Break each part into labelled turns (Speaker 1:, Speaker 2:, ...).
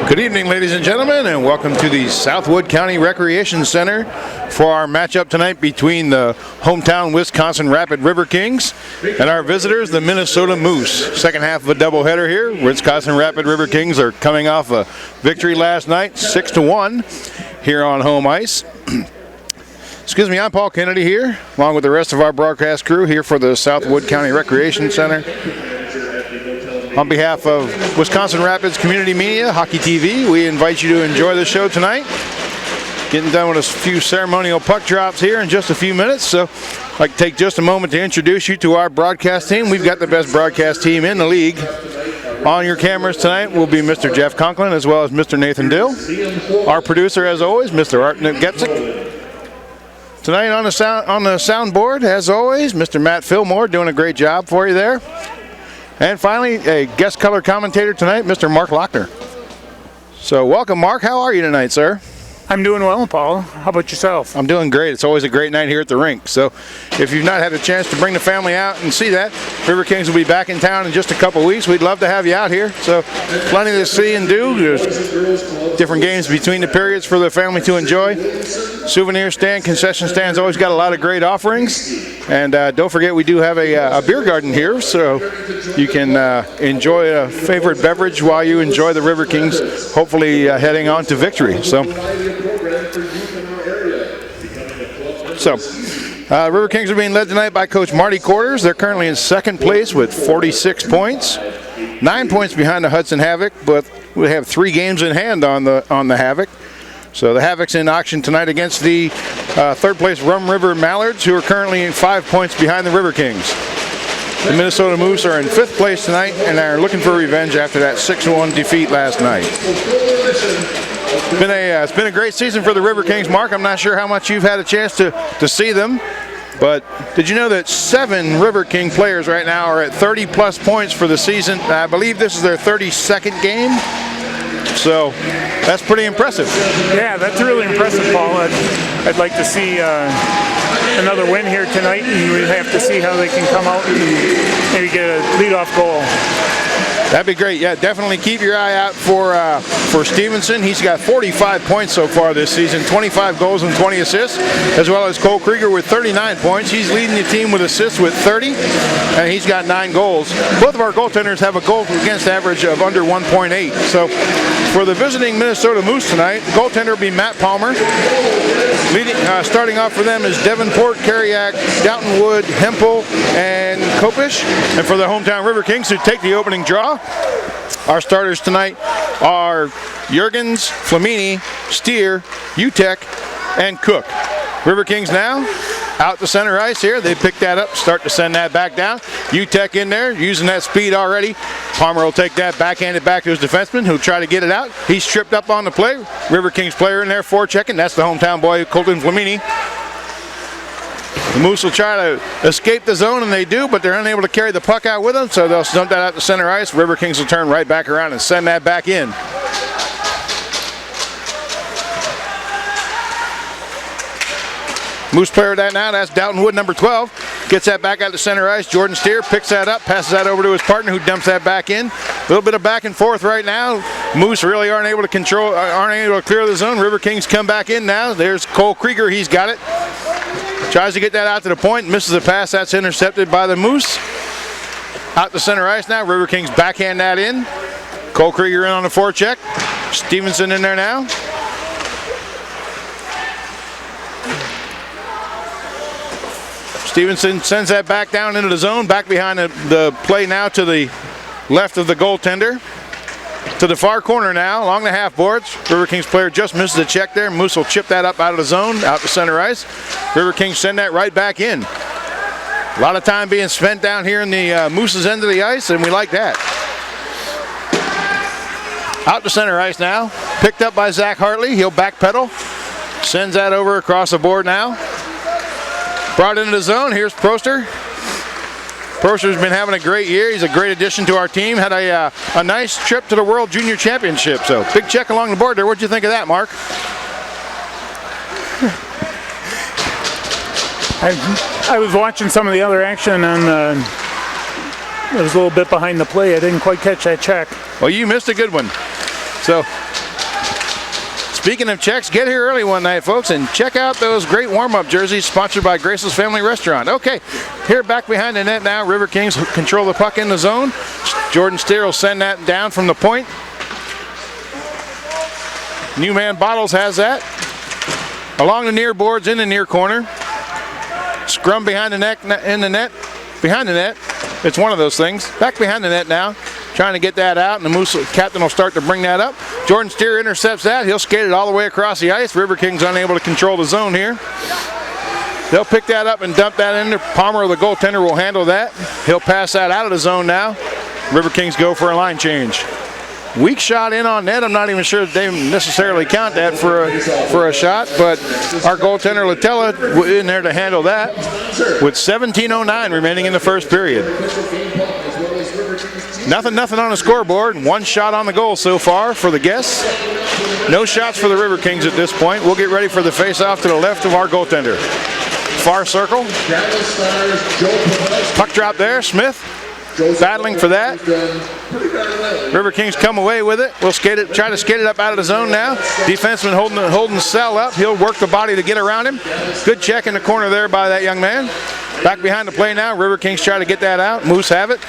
Speaker 1: Good evening, ladies and gentlemen, and welcome to the Southwood County Recreation Center for our matchup tonight between the hometown Wisconsin Rapid Riverkings and our visitors, the Minnesota Moose. Second half of a doubleheader here. Wisconsin Rapid Riverkings are coming off a victory last night, 6-1 here on home ice. Excuse me, I'm Paul Kennedy here, along with the rest of our broadcast crew here for the Southwood County Recreation Center. On behalf of Wisconsin Rapids Community Media, Hockey TV, we invite you to enjoy the show tonight. Getting done with a few ceremonial puck drops here in just a few minutes, so I'd like to take just a moment to introduce you to our broadcast team. We've got the best broadcast team in the league. On your cameras tonight will be Mr. Jeff Conklin as well as Mr. Nathan Dill. Our producer, as always, Mr. Napgezek. Tonight on the soundboard, as always, Mr. Matt Fillmore doing a great job for you there. And finally, a guest color commentator tonight, Mr. Mark Lochner. So welcome, Mark. How are you tonight, sir?
Speaker 2: I'm doing well, Paul. How about yourself?
Speaker 1: I'm doing great. It's always a great night here at the rink. So if you've not had a chance to bring the family out and see that, Riverkings will be back in town in just a couple weeks. We'd love to have you out here. So plenty to see and do. There's different games between the periods for the family to enjoy. Souvenir stand, concession stands always got a lot of great offerings. And don't forget, we do have a beer garden here, so you can enjoy a favorite beverage while you enjoy the Riverkings, hopefully heading on to victory. So Riverkings are being led tonight by Coach Marty Quarters. They're currently in second place with 46 points, 9 points behind the Hudson Havoc, but we have 3 games in hand on the Havoc. So the Havoc's in action tonight against the third place Rum River Mallards, who are currently 5 points behind the Riverkings. The Minnesota Moose are in 5th place tonight and are looking for revenge after that 6-1 defeat last night. It's been a great season for the Riverkings, Mark. I'm not sure how much you've had a chance to see them, but did you know that 7 Riverking players right now are at 30-plus points for the season? I believe this is their 32nd game, so that's pretty impressive.
Speaker 2: Yeah, that's really impressive, Paul. I'd like to see another win here tonight, and we have to see how they can come out and maybe get a leadoff goal.
Speaker 1: That'd be great. Yeah, definitely keep your eye out for Stevenson. He's got 45 points so far this season, 25 goals and 20 assists, as well as Cole Krieger with 39 points. He's leading the team with assists with 30, and he's got 9 goals. Both of our goaltenders have a goal against average of under 1.8. So for the visiting Minnesota Moose tonight, the goaltender will be Matt Palmer. Starting off for them is Davenport, Carriac, Downton Wood, Hempel, and Kopish. And for the hometown Riverkings, who take the opening draw, our starters tonight are Jurgens, Flamini, Steer, Utek, and Cook. Riverkings now out to center ice here. They pick that up, start to send that back down. Utek in there, using that speed already. Palmer will take that, backhand it back to his defenseman, who'll try to get it out. He's tripped up on the play. Riverkings player in there forechecking. That's the hometown boy, Colton Flamini. The Moose will try to escape the zone, and they do, but they're unable to carry the puck out with them, so they'll dump that out to center ice. Riverkings will turn right back around and send that back in. Moose player that now, that's Downton Wood, number 12. Gets that back out to center ice. Jordan Steer picks that up, passes that over to his partner, who dumps that back in. A little bit of back and forth right now. Moose really aren't able to clear the zone. Riverkings come back in now. There's Cole Krieger, he's got it. Tries to get that out to the point, misses a pass, that's intercepted by the Moose. Out to center ice now, Riverkings backhand that in. Cole Krieger in on the forecheck. Stevenson in there now. Stevenson sends that back down into the zone, back behind the play now to the left of the goaltender. To the far corner now, along the half boards. Riverkings player just misses a check there. Moose will chip that up out of the zone, out to center ice. Riverkings send that right back in. A lot of time being spent down here in the Moose's end of the ice, and we like that. Out to center ice now. Picked up by Zach Hartley. He'll backpedal. Sends that over across the board now. Brought into the zone. Here's Proster. Proster's been having a great year. He's a great addition to our team. Had a nice trip to the World Junior Championship. So big check along the board there. What'd you think of that, Mark?
Speaker 2: I was watching some of the other action, and it was a little bit behind the play. I didn't quite catch that check.
Speaker 1: Well, you missed a good one. So Speaking of checks, get here early one night, folks, and check out those great warm-up jerseys sponsored by Grace's Family Restaurant. Okay, here back behind the net now. River Kings control the puck in the zone. Jordan Steer will send that down from the point. New man Bottles has that. Along the near boards in the near corner. Scrum behind the net, in the net, behind the net. It's one of those things. Back behind the net now. Trying to get that out, and the Moose captain will start to bring that up. Jordan Steer intercepts that. He'll skate it all the way across the ice. River Kings unable to control the zone here. They'll pick that up and dump that in there. Palmer, the goaltender, will handle that. He'll pass that out of the zone now. River Kings go for a line change. Weak shot in on net. I'm not even sure that they necessarily count that for a shot, but our goaltender Latella in there to handle that with 17:09 remaining in the first period. Nothing on the scoreboard. One shot on the goal so far for the guests. No shots for the River Kings at this point. We'll get ready for the face-off to the left of our goaltender. Far circle. Puck drop there. Smith battling for that. River Kings come away with it. We'll skate it, try to skate it up out of the zone now. Defenseman holding Sell up. He'll work the body to get around him. Good check in the corner there by that young man. Back behind the play now. River Kings try to get that out. Moose have it.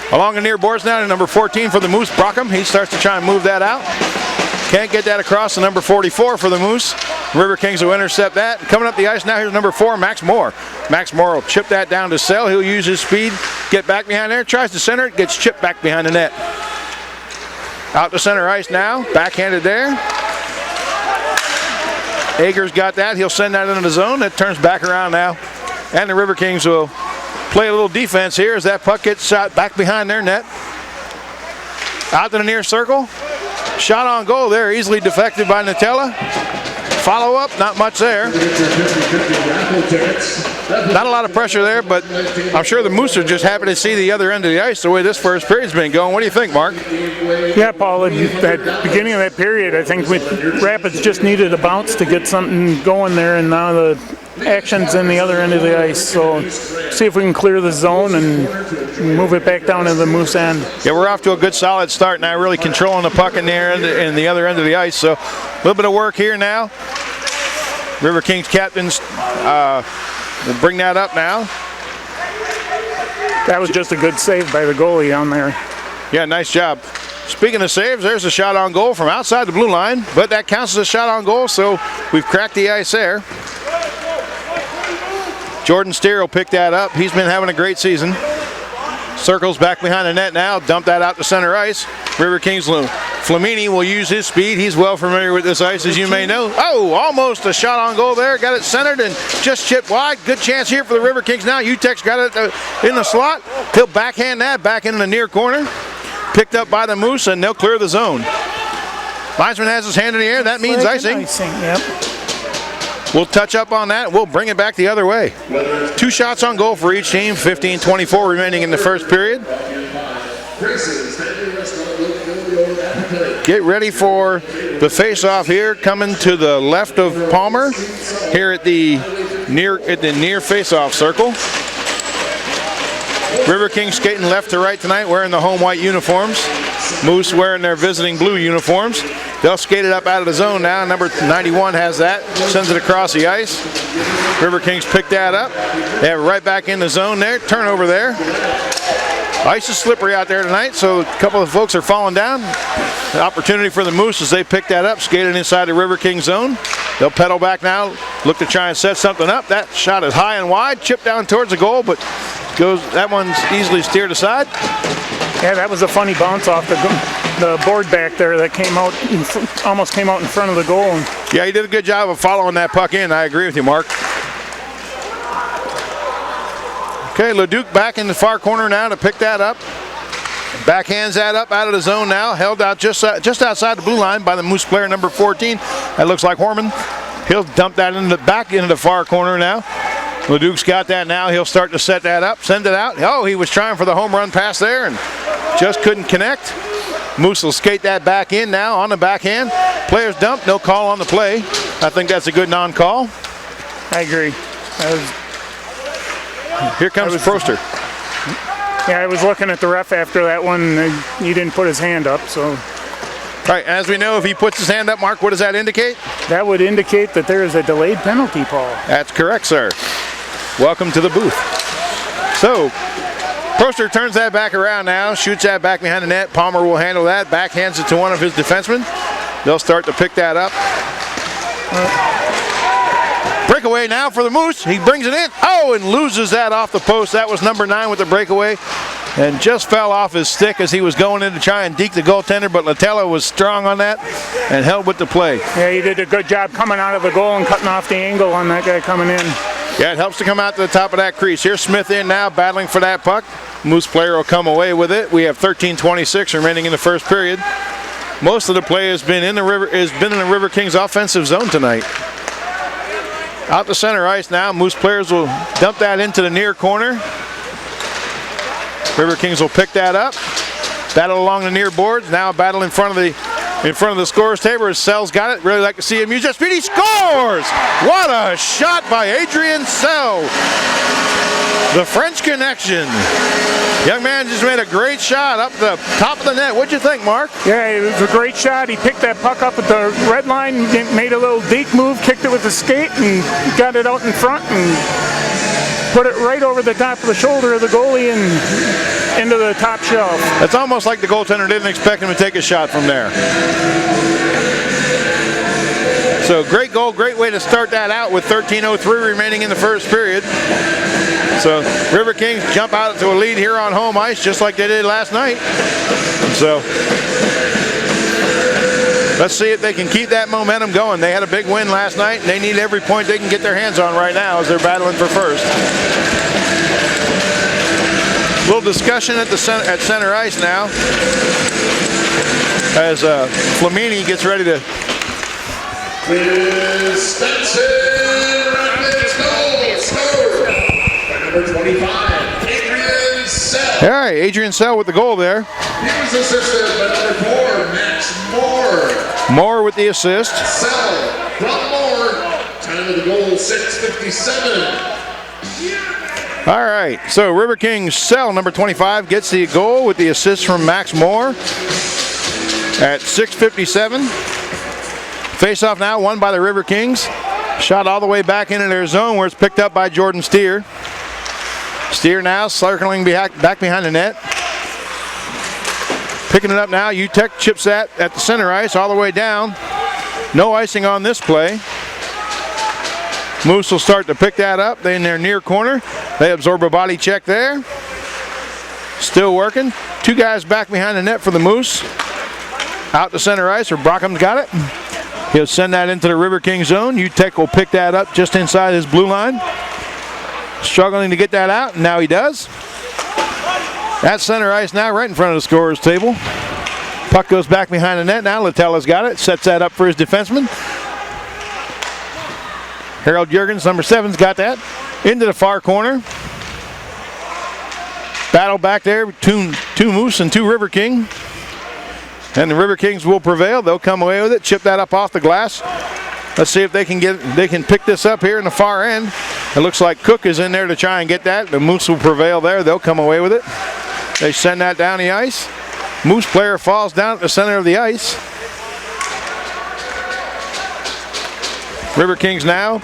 Speaker 1: Along the near boards now to number 14 for the Moose, Brockham. He starts to try and move that out. Can't get that across to number 44 for the Moose. River Kings will intercept that. Coming up the ice now, here's number 4, Max Moore. Max Moore will chip that down to Sell. He'll use his speed, get back behind there, tries to center it, gets chipped back behind the net. Out to center ice now, backhanded there. Ager's got that. He'll send that into the zone. That turns back around now. And the River Kings will play a little defense here as that puck gets shot back behind their net. Out to the near circle. Shot on goal there, easily deflected by Nutella. Follow up, not much there. Not a lot of pressure there, but I'm sure the Moose are just happy to see the other end of the ice the way this first period's been going. What do you think, Mark?
Speaker 2: Yeah, Paul, at that beginning of that period, I think Rapids just needed a bounce to get something going there, and now the action's in the other end of the ice. So see if we can clear the zone and move it back down to the Moose end.
Speaker 1: Yeah, we're off to a good solid start now, really controlling the puck in there and the other end of the ice. So a little bit of work here now. River Kings captains will bring that up now.
Speaker 2: That was just a good save by the goalie down there.
Speaker 1: Yeah, nice job. Speaking of saves, there's a shot on goal from outside the blue line, but that counts as a shot on goal, so we've cracked the ice there. Jordan Steer will pick that up. He's been having a great season. Circles back behind the net now. Dump that out to center ice. River Kings Flamini will use his speed. He's well familiar with this ice, as you may know. Oh, almost a shot on goal there. Got it centered and just chipped wide. Good chance here for the River Kings now. Utek's got it in the slot. He'll backhand that back into the near corner. Picked up by the Moose, and they'll clear the zone. Linesman has his hand in the air. That means icing.
Speaker 2: Yep.
Speaker 1: We'll touch up on that. We'll bring it back the other way. 2 shots on goal for each team. 15:24 remaining in the first period. Get ready for the face-off here, coming to the left of Palmer here at the near face-off circle. River Kings skating left to right tonight, wearing the home white uniforms. Moose wearing their visiting blue uniforms. They'll skate it up out of the zone now. Number 91 has that, sends it across the ice. River Kings pick that up. They have it right back in the zone there. Turnover there. Ice is slippery out there tonight, so a couple of folks are falling down. The opportunity for the Moose as they pick that up, skating inside the River King zone. They'll pedal back now, look to try and set something up. That shot is high and wide, chipped down towards the goal, but that one's easily steered aside.
Speaker 2: Yeah, that was a funny bounce off the board back there that came out, almost came out in front of the goal.
Speaker 1: Yeah, he did a good job of following that puck in. I agree with you, Mark. Okay, Leduc back in the far corner now to pick that up. Backhands that up out of the zone now. Held out just outside the blue line by the Moose player number 14. That looks like Horman. He'll dump that back into the far corner now. Leduc's got that now. He'll start to set that up, send it out. Oh, he was trying for the home run pass there and just couldn't connect. Moose will skate that back in now on the backhand. Players dump, no call on the play. I think that's a good non-call.
Speaker 2: I agree.
Speaker 1: Here comes Proster.
Speaker 2: Yeah, I was looking at the ref after that one. He didn't put his hand up, so
Speaker 1: Right, as we know, if he puts his hand up, Mark, what does that indicate?
Speaker 2: That would indicate that there is a delayed penalty, Paul.
Speaker 1: That's correct, sir. Welcome to the booth. So, Proster turns that back around now, shoots that back behind the net. Palmer will handle that, backhands it to one of his defensemen. They'll start to pick that up. Breakaway now for the Moose. He brings it in. Oh, and loses that off the post. That was number 9 with the breakaway. And just fell off his stick as he was going in to try and deke the goaltender, but Latella was strong on that and held with the play.
Speaker 2: Yeah, he did a good job coming out of the goal and cutting off the angle on that guy coming in.
Speaker 1: Yeah, it helps to come out to the top of that crease. Here's Smith in now, battling for that puck. Moose player will come away with it. We have 13:26 remaining in the first period. Most of the play has been in the River Kings offensive zone tonight. Out to center ice now. Moose players will dump that into the near corner. River Kings will pick that up. Battle along the near boards. Now battle in front of the scorer's table as Sell's got it. Really like to see him use that speed. He scores! What a shot by Adrian Sell. The French connection. Young man just made a great shot up the top of the net. What'd you think, Mark?
Speaker 2: Yeah, it was a great shot. He picked that puck up at the red line, made a little deke move, kicked it with the skate, and got it out in front and put it right over the top of the shoulder of the goalie and into the top shelf.
Speaker 1: It's almost like the goaltender didn't expect him to take a shot from there. So great goal, great way to start that out with 13:03 remaining in the first period. So River Kings jump out to a lead here on home ice just like they did last night. So let's see if they can keep that momentum going. They had a big win last night, and they need every point they can get their hands on right now as they're battling for first. A little discussion at center ice now as Flamini gets ready to.
Speaker 3: Number 25, Adrian Sell.
Speaker 1: All right, Adrian Sell with the goal there.
Speaker 3: He was assisted by number 4, Max Moore.
Speaker 1: Moore with the assist.
Speaker 3: Sell from Moore. Time of the goal, 6:57.
Speaker 1: All right, so River Kings Sell, number 25, gets the goal with the assist from Max Moore at 6:57. Face-off now won by the River Kings. Shot all the way back into their zone where it's picked up by Jordan Steer. Steer now circling back behind the net. Picking it up now, UTEC chips that at the center ice all the way down. No icing on this play. Moose will start to pick that up. They in their near corner. They absorb a body check there. Still working. 2 guys back behind the net for the Moose. Out to center ice, or Brockham's got it. He'll send that into the River King zone. UTEC will pick that up just inside his blue line. Struggling to get that out, and now he does. At center ice now, right in front of the scorer's table. Puck goes back behind the net now. Latella's got it. Sets that up for his defenseman. Harold Jurgens, number 7's got that. Into the far corner. Battle back there between 2 Moose and 2 River King. And the River Kings will prevail. They'll come away with it. Chip that up off the glass. Let's see if they can pick this up here in the far end. It looks like Cook is in there to try and get that. The Moose will prevail there. They'll come away with it. They send that down the ice. Moose player falls down at the center of the ice. River Kings now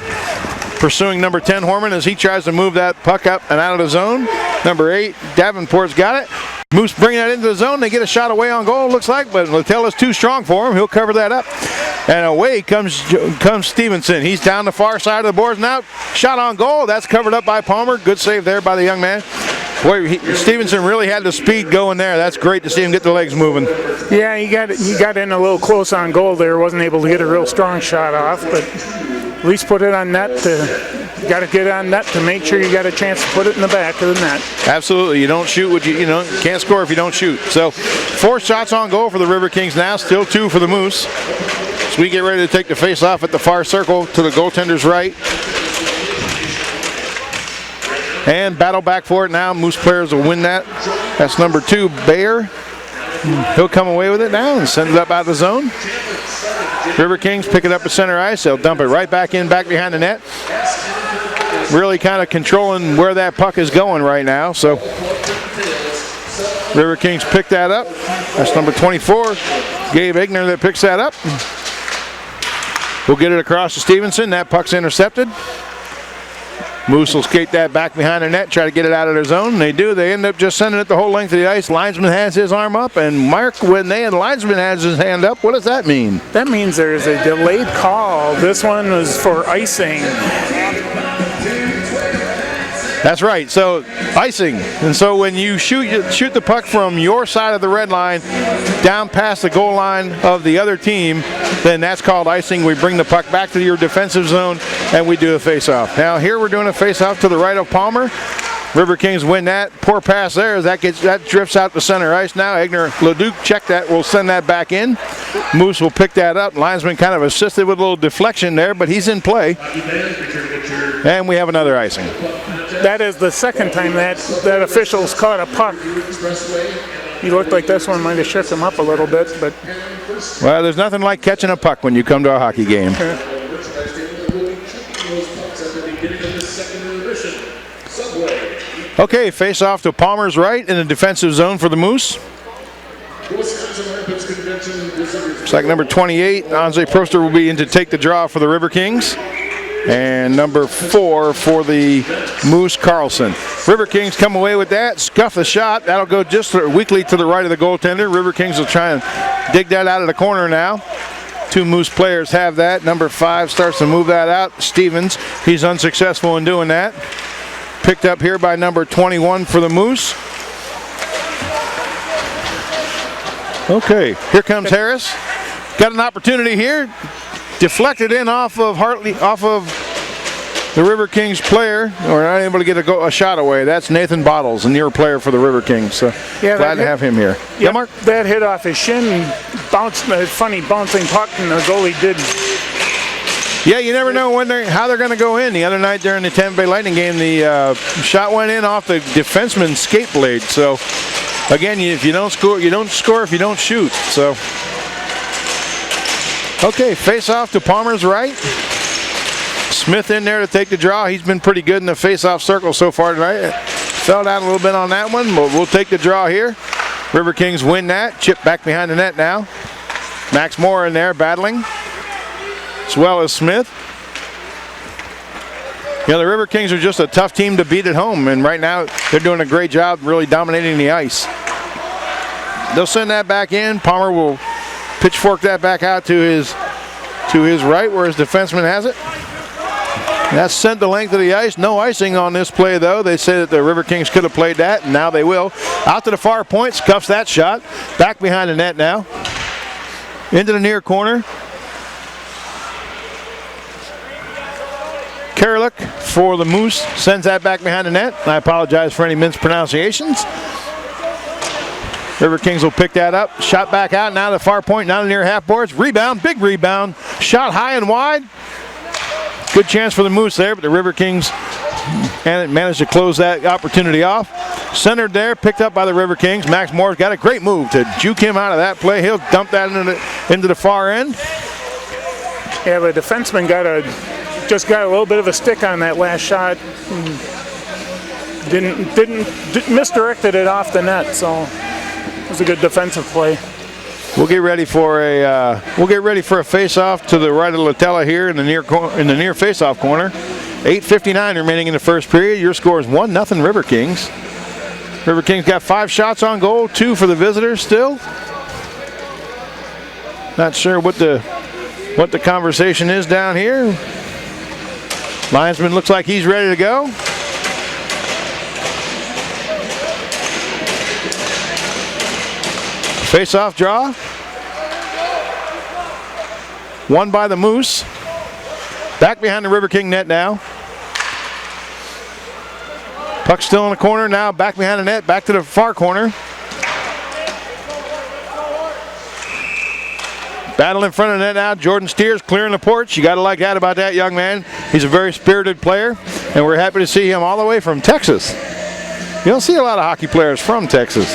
Speaker 1: pursuing number 10 Horman as he tries to move that puck up and out of the zone. Number 8 Davenport's got it. Moose bring that into the zone. They get a shot away on goal, looks like, but Latella's too strong for him. He'll cover that up. And away comes Stevenson. He's down the far side of the boards now. Shot on goal. That's covered up by Palmer. Good save there by the young man. Boy, Stevenson really had the speed going there. That's great to see him get the legs moving.
Speaker 2: Yeah, he got in a little close on goal there. Wasn't able to get a real strong shot off, but at least put it on net. You got to get on net to make sure you got a chance to put it in the back of the net.
Speaker 1: Absolutely. You don't shoot what you can't score if you don't shoot. So 4 shots on goal for the River Kings now. Still 2 for the Moose. So we get ready to take the face off at the far circle to the goaltender's right. And battle back for it now. Moose players will win that. That's number 2, Bayer. He'll come away with it now and send it up out of the zone. River Kings pick it up at center ice. They'll dump it right back in, back behind the net. Really kind of controlling where that puck is going right now. So River Kings pick that up. That's number 24. Gabe Igner that picks that up. We'll get it across to Stevenson. That puck's intercepted. Moose will skate that back behind the net, try to get it out of their zone. They do. They end up just sending it the whole length of the ice. Linesman has his arm up, and Mark, when the linesman has his hand up, what does that mean?
Speaker 2: That means there's a delayed call. This one was for icing.
Speaker 1: That's right. So icing, and so when you shoot the puck from your side of the red line down past the goal line of the other team, then that's called icing. We bring the puck back to your defensive zone, and we do a face-off. Now here we're doing a face-off to the right of Palmer. Riverkings win that. Poor pass there. That drifts out to center ice now. Leduc check that. We'll send that back in. Moose will pick that up. Linesman kind of assisted with a little deflection there, but he's in play. And we have another icing.
Speaker 2: That is the second time that official's caught a puck. He looked like this one might have shook him up a little bit, but...
Speaker 1: Well, there's nothing like catching a puck when you come to a hockey game. Okay, face off to Palmer's right in the defensive zone for the Moose. It's like number 28, Anze Proster will be in to take the draw for the Riverkings. And number 4 for the Moose, Carlson. Riverkings come away with that, scuff the shot. That'll go just weakly to the right of the goaltender. Riverkings will try and dig that out of the corner now. 2 Moose players have that. Number 5 starts to move that out. Stevens, he's unsuccessful in doing that. Picked up here by number 21 for the Moose. Okay, here comes Harris. Got an opportunity here. Deflected in off of the Riverkings player. We're not able to get a shot away. That's Nathan Bottles, a near player for the Riverkings. So
Speaker 2: yeah,
Speaker 1: glad to have him here.
Speaker 2: Yeah,
Speaker 1: Mark?
Speaker 2: That hit off his shin and bounced a funny bouncing puck, and the goalie did.
Speaker 1: Yeah, you never know how they're going to go in. The other night during the Tampa Bay Lightning game, the shot went in off the defenseman's skate blade. So again, if you don't score, you don't score if you don't shoot. So. Okay, face-off to Palmer's right. Smith in there to take the draw. He's been pretty good in the face-off circle so far tonight. Fell down a little bit on that one, but we'll take the draw here. Riverkings win that. Chip back behind the net now. Max Moore in there battling, as well as Smith. You know, the Riverkings are just a tough team to beat at home, and right now they're doing a great job really dominating the ice. They'll send that back in. Palmer will pitchfork that back out to his right where his defenseman has it. That's sent the length of the ice. No icing on this play, though. They say that the Riverkings could have played that, and now they will. Out to the far point, scuffs that shot. Back behind the net now. Into the near corner. Karalik for the Moose sends that back behind the net. I apologize for any mispronunciations. Riverkings will pick that up. Shot back out, now to the far point, now to near half boards. Rebound, big rebound. Shot high and wide. Good chance for the Moose there, but the Riverkings managed to close that opportunity off. Centered there, picked up by the Riverkings. Max Moore's got a great move to juke him out of that play. He'll dump that into the far end.
Speaker 2: Yeah, the defenseman just got a little bit of a stick on that last shot. Misdirected it off the net, so it was a good defensive play.
Speaker 1: We'll get ready for a face-off to the right of Latella here in the near face-off corner. 8:59 remaining in the first period. Your score is 1-0 Riverkings. Riverkings got 5 shots on goal, 2 for the visitors still. Not sure what the conversation is down here. Linesman looks like he's ready to go. Face-off draw. Won by the Moose. Back behind the Riverking net now. Puck still in the corner now. Back behind the net. Back to the far corner. Battle in front of the net now. Jordan Steers clearing the porch. You got to like that about that young man. He's a very spirited player, and we're happy to see him all the way from Texas. You don't see a lot of hockey players from Texas.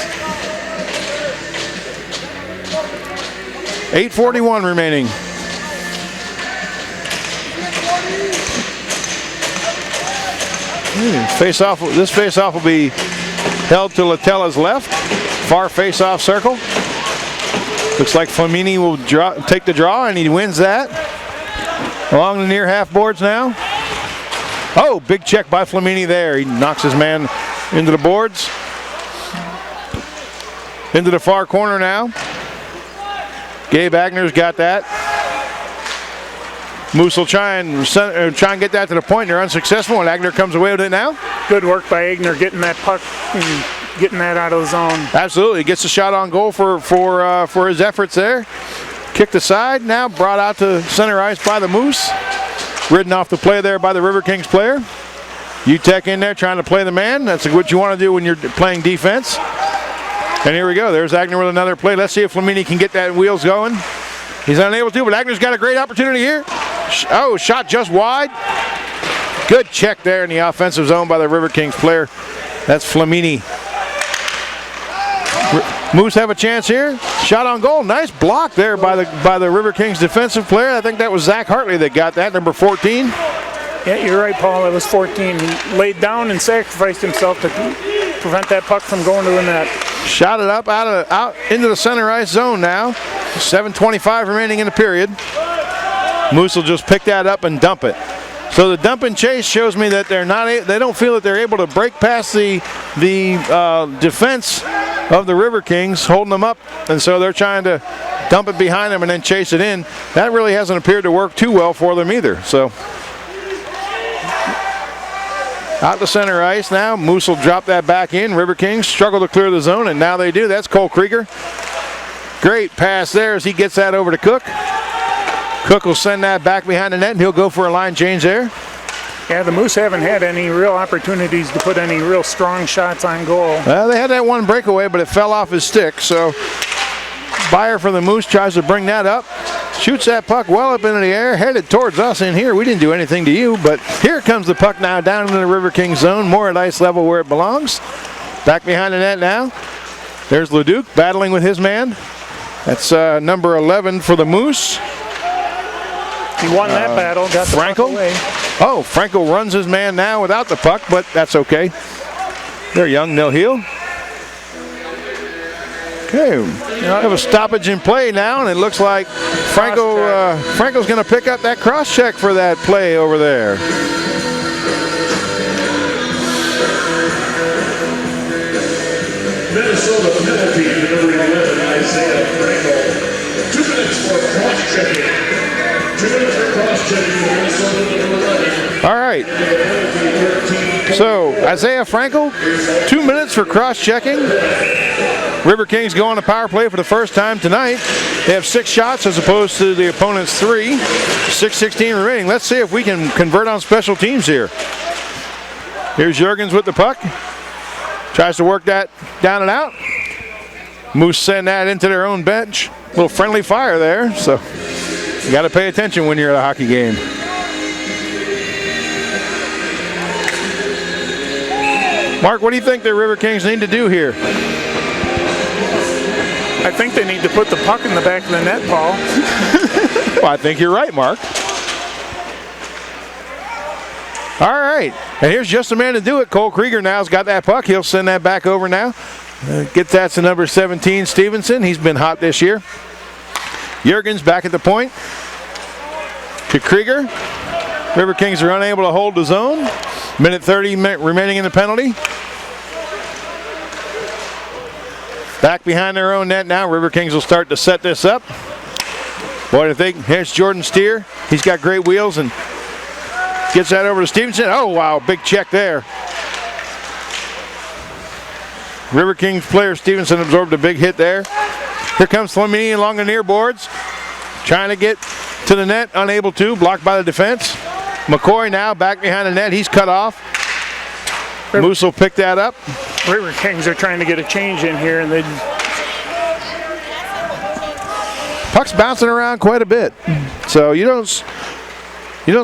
Speaker 1: 8:41 remaining. This face-off will be held to Latella's left. Far face-off circle. Looks like Flamini will take the draw, and he wins that. Along the near half boards now. Oh, big check by Flamini there. He knocks his man into the boards. Into the far corner now. Gabe Agner's got that. Moose will try and get that to the point. They're unsuccessful, and Agner comes away with it now.
Speaker 2: Good work by Agner getting that puck and getting that out of the zone.
Speaker 1: Absolutely, gets a shot on goal for his efforts there. Kicked aside, now brought out to center ice by the Moose. Ridden off the play there by the River Kings player. UTEC in there trying to play the man. That's what you want to do when you're playing defense. And here we go. There's Agner with another play. Let's see if Flamini can get that wheels going. He's unable to, but Agner's got a great opportunity here. Oh, shot just wide. Good check there in the offensive zone by the River Kings player. That's Flamini. Moose have a chance here. Shot on goal. Nice block there by the River Kings defensive player. I think that was Zach Hartley that got that, number 14.
Speaker 2: Yeah, you're right, Paul. It was 14. He laid down and sacrificed himself to prevent that puck from going to the net.
Speaker 1: Shot it up out into the center ice zone now. 7:25 remaining in the period. Moose will just pick that up and dump it. So the dump and chase shows me that they don't feel that they're able to break past the defense of the River Kings, holding them up, and so they're trying to dump it behind them and then chase it in. That really hasn't appeared to work too well for them either. So out to center ice now. Moose will drop that back in. River Kings struggle to clear the zone, and now they do. That's Cole Krieger. Great pass there as he gets that over to Cook. Cook will send that back behind the net, and he'll go for a line change there.
Speaker 2: Yeah, the Moose haven't had any real opportunities to put any real strong shots on goal.
Speaker 1: Well, they had that one breakaway, but it fell off his stick. So Byer for the Moose tries to bring that up. Shoots that puck well up into the air, headed towards us in here. We didn't do anything to you, but here comes the puck now down into the River Kings zone, more at ice level where it belongs. Back behind the net now. There's Leduc battling with his man. That's number 11 for the Moose.
Speaker 2: He won that battle, got the puck away.
Speaker 1: Oh, Franco runs his man now without the puck, but that's okay. They're young, they'll heal. Okay, we have a stoppage in play now, and it looks like Franco's going to pick up that cross check for that play over there.
Speaker 3: Minnesota penalty to number 11, Isaiah Franco. 2 minutes for cross-checking. 2 minutes for cross-checking for Minnesota number 11.
Speaker 1: All right. So, Isaiah Franco, 2 minutes for cross-checking. River Kings go on a power play for the first time tonight. They have 6 shots as opposed to the opponent's 3. 6:16 remaining. Let's see if we can convert on special teams here. Here's Juergens with the puck. Tries to work that down and out. Moose send that into their own bench. A little friendly fire there, so you got to pay attention when you're at a hockey game. Mark, what do you think the River Kings need to do here?
Speaker 2: I think they need to put the puck in the back of the net, Paul.
Speaker 1: Well, I think you're right, Mark. All right, and here's just the man to do it. Cole Krieger now's got that puck. He'll send that back over now. Get that to number 17, Stevenson. He's been hot this year. Juergens back at the point. To Krieger. River Kings are unable to hold the zone. Minute 30 remaining in the penalty. Back behind their own net now. River Kings will start to set this up. Boy, I think here's Jordan Steer. He's got great wheels and gets that over to Stevenson. Oh, wow, big check there. River Kings player Stevenson absorbed a big hit there. Here comes Flamini along the near boards. Trying to get to the net, unable to, blocked by the defense. McCoy now back behind the net. He's cut off. Moose will pick that up.
Speaker 2: River Kings are trying to get a change in here, and they
Speaker 1: puck's bouncing around quite a bit, so you don't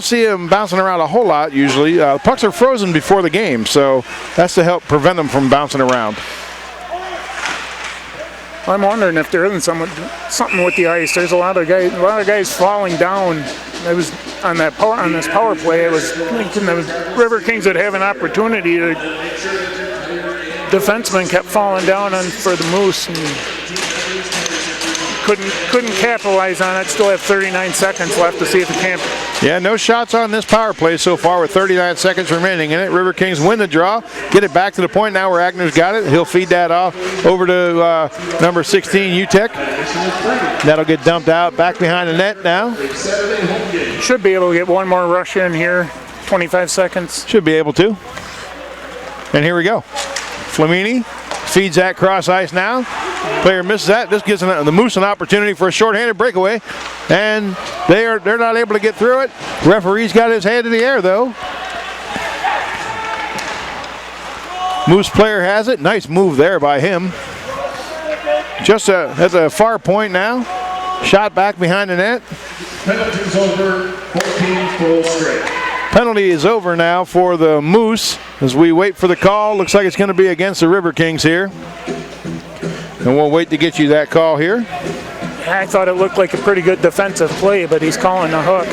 Speaker 1: see them bouncing around a whole lot usually. Pucks are frozen before the game, so that's to help prevent them from bouncing around.
Speaker 2: I'm wondering if there isn't something with the ice. There's a lot of guys falling down. It was on this power play. I was thinking the River Kings would have an opportunity. The defenseman kept falling down for the Moose. And couldn't capitalize on it. Still have 39 seconds left to see if it can.
Speaker 1: Yeah, no shots on this power play so far with 39 seconds remaining in it. RiverKings win the draw, get it back to the point now where Agner's got it. He'll feed that off over to number 16, UTEC. That'll get dumped out back behind the net now.
Speaker 2: Should be able to get one more rush in here. 25 seconds.
Speaker 1: Should be able to. And here we go. Flamini feeds that cross ice now. Player misses that. This gives the Moose an opportunity for a shorthanded breakaway. And they're not able to get through it. Referee's got his hand in the air though. Moose player has it. Nice move there by him. Just at the far point now. Shot back behind the net.
Speaker 3: Penalty's over, 14 full straight.
Speaker 1: Penalty is over now for the Moose as we wait for the call. Looks like it's going to be against the RiverKings here. And we'll wait to get you that call here.
Speaker 2: I thought it looked like a pretty good defensive play, but he's calling a hook.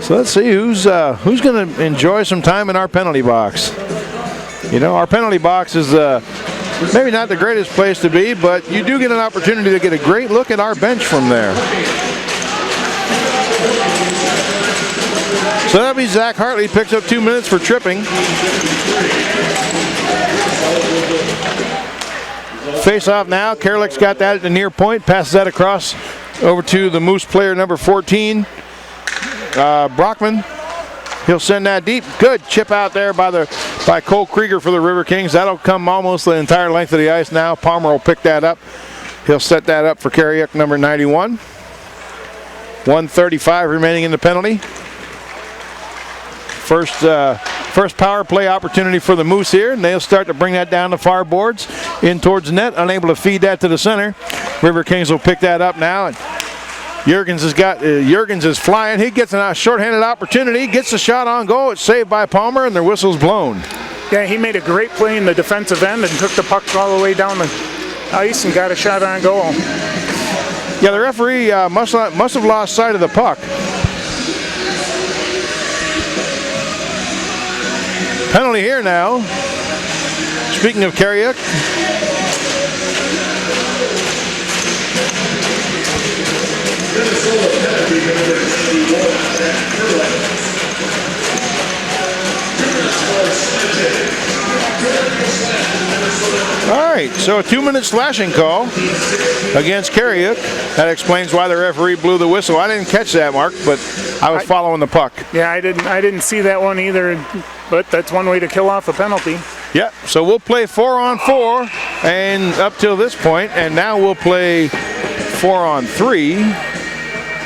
Speaker 1: So let's see who's going to enjoy some time in our penalty box. You know, our penalty box is maybe not the greatest place to be, but you do get an opportunity to get a great look at our bench from there. So that'll be Zach Hartley, picks up 2 minutes for tripping. Face off now. Kerlick's got that at the near point, passes that across over to the Moose player number 14, Brockman. He'll send that deep. Good chip out there by Cole Krieger for the RiverKings. That'll come almost the entire length of the ice now. Palmer will pick that up. He'll set that up for Kariuk number 91. 1:35 remaining in the penalty. First power play opportunity for the Moose here, and they'll start to bring that down the far boards in towards the net, unable to feed that to the center. RiverKings will pick that up now, and Jurgens is flying. He gets a shorthanded opportunity, gets the shot on goal. It's saved by Palmer, and their whistle's blown.
Speaker 2: Yeah, he made a great play in the defensive end and took the puck all the way down the ice and got a shot on goal.
Speaker 1: Yeah, the referee must have lost sight of the puck. Penalty here now. Speaking of Kariuk.
Speaker 3: Minnesota penalty number 91 at Kerlick. 2 minutes for slashing.
Speaker 1: All right, so a 2-minute slashing call against Kariuk. That explains why the referee blew the whistle. I didn't catch that, Mark, but I was following the puck.
Speaker 2: Yeah, I didn't see that one either, but that's one way to kill off a penalty.
Speaker 1: Yeah, so we'll play 4-on-4 and up till this point, and now we'll play 4-on-3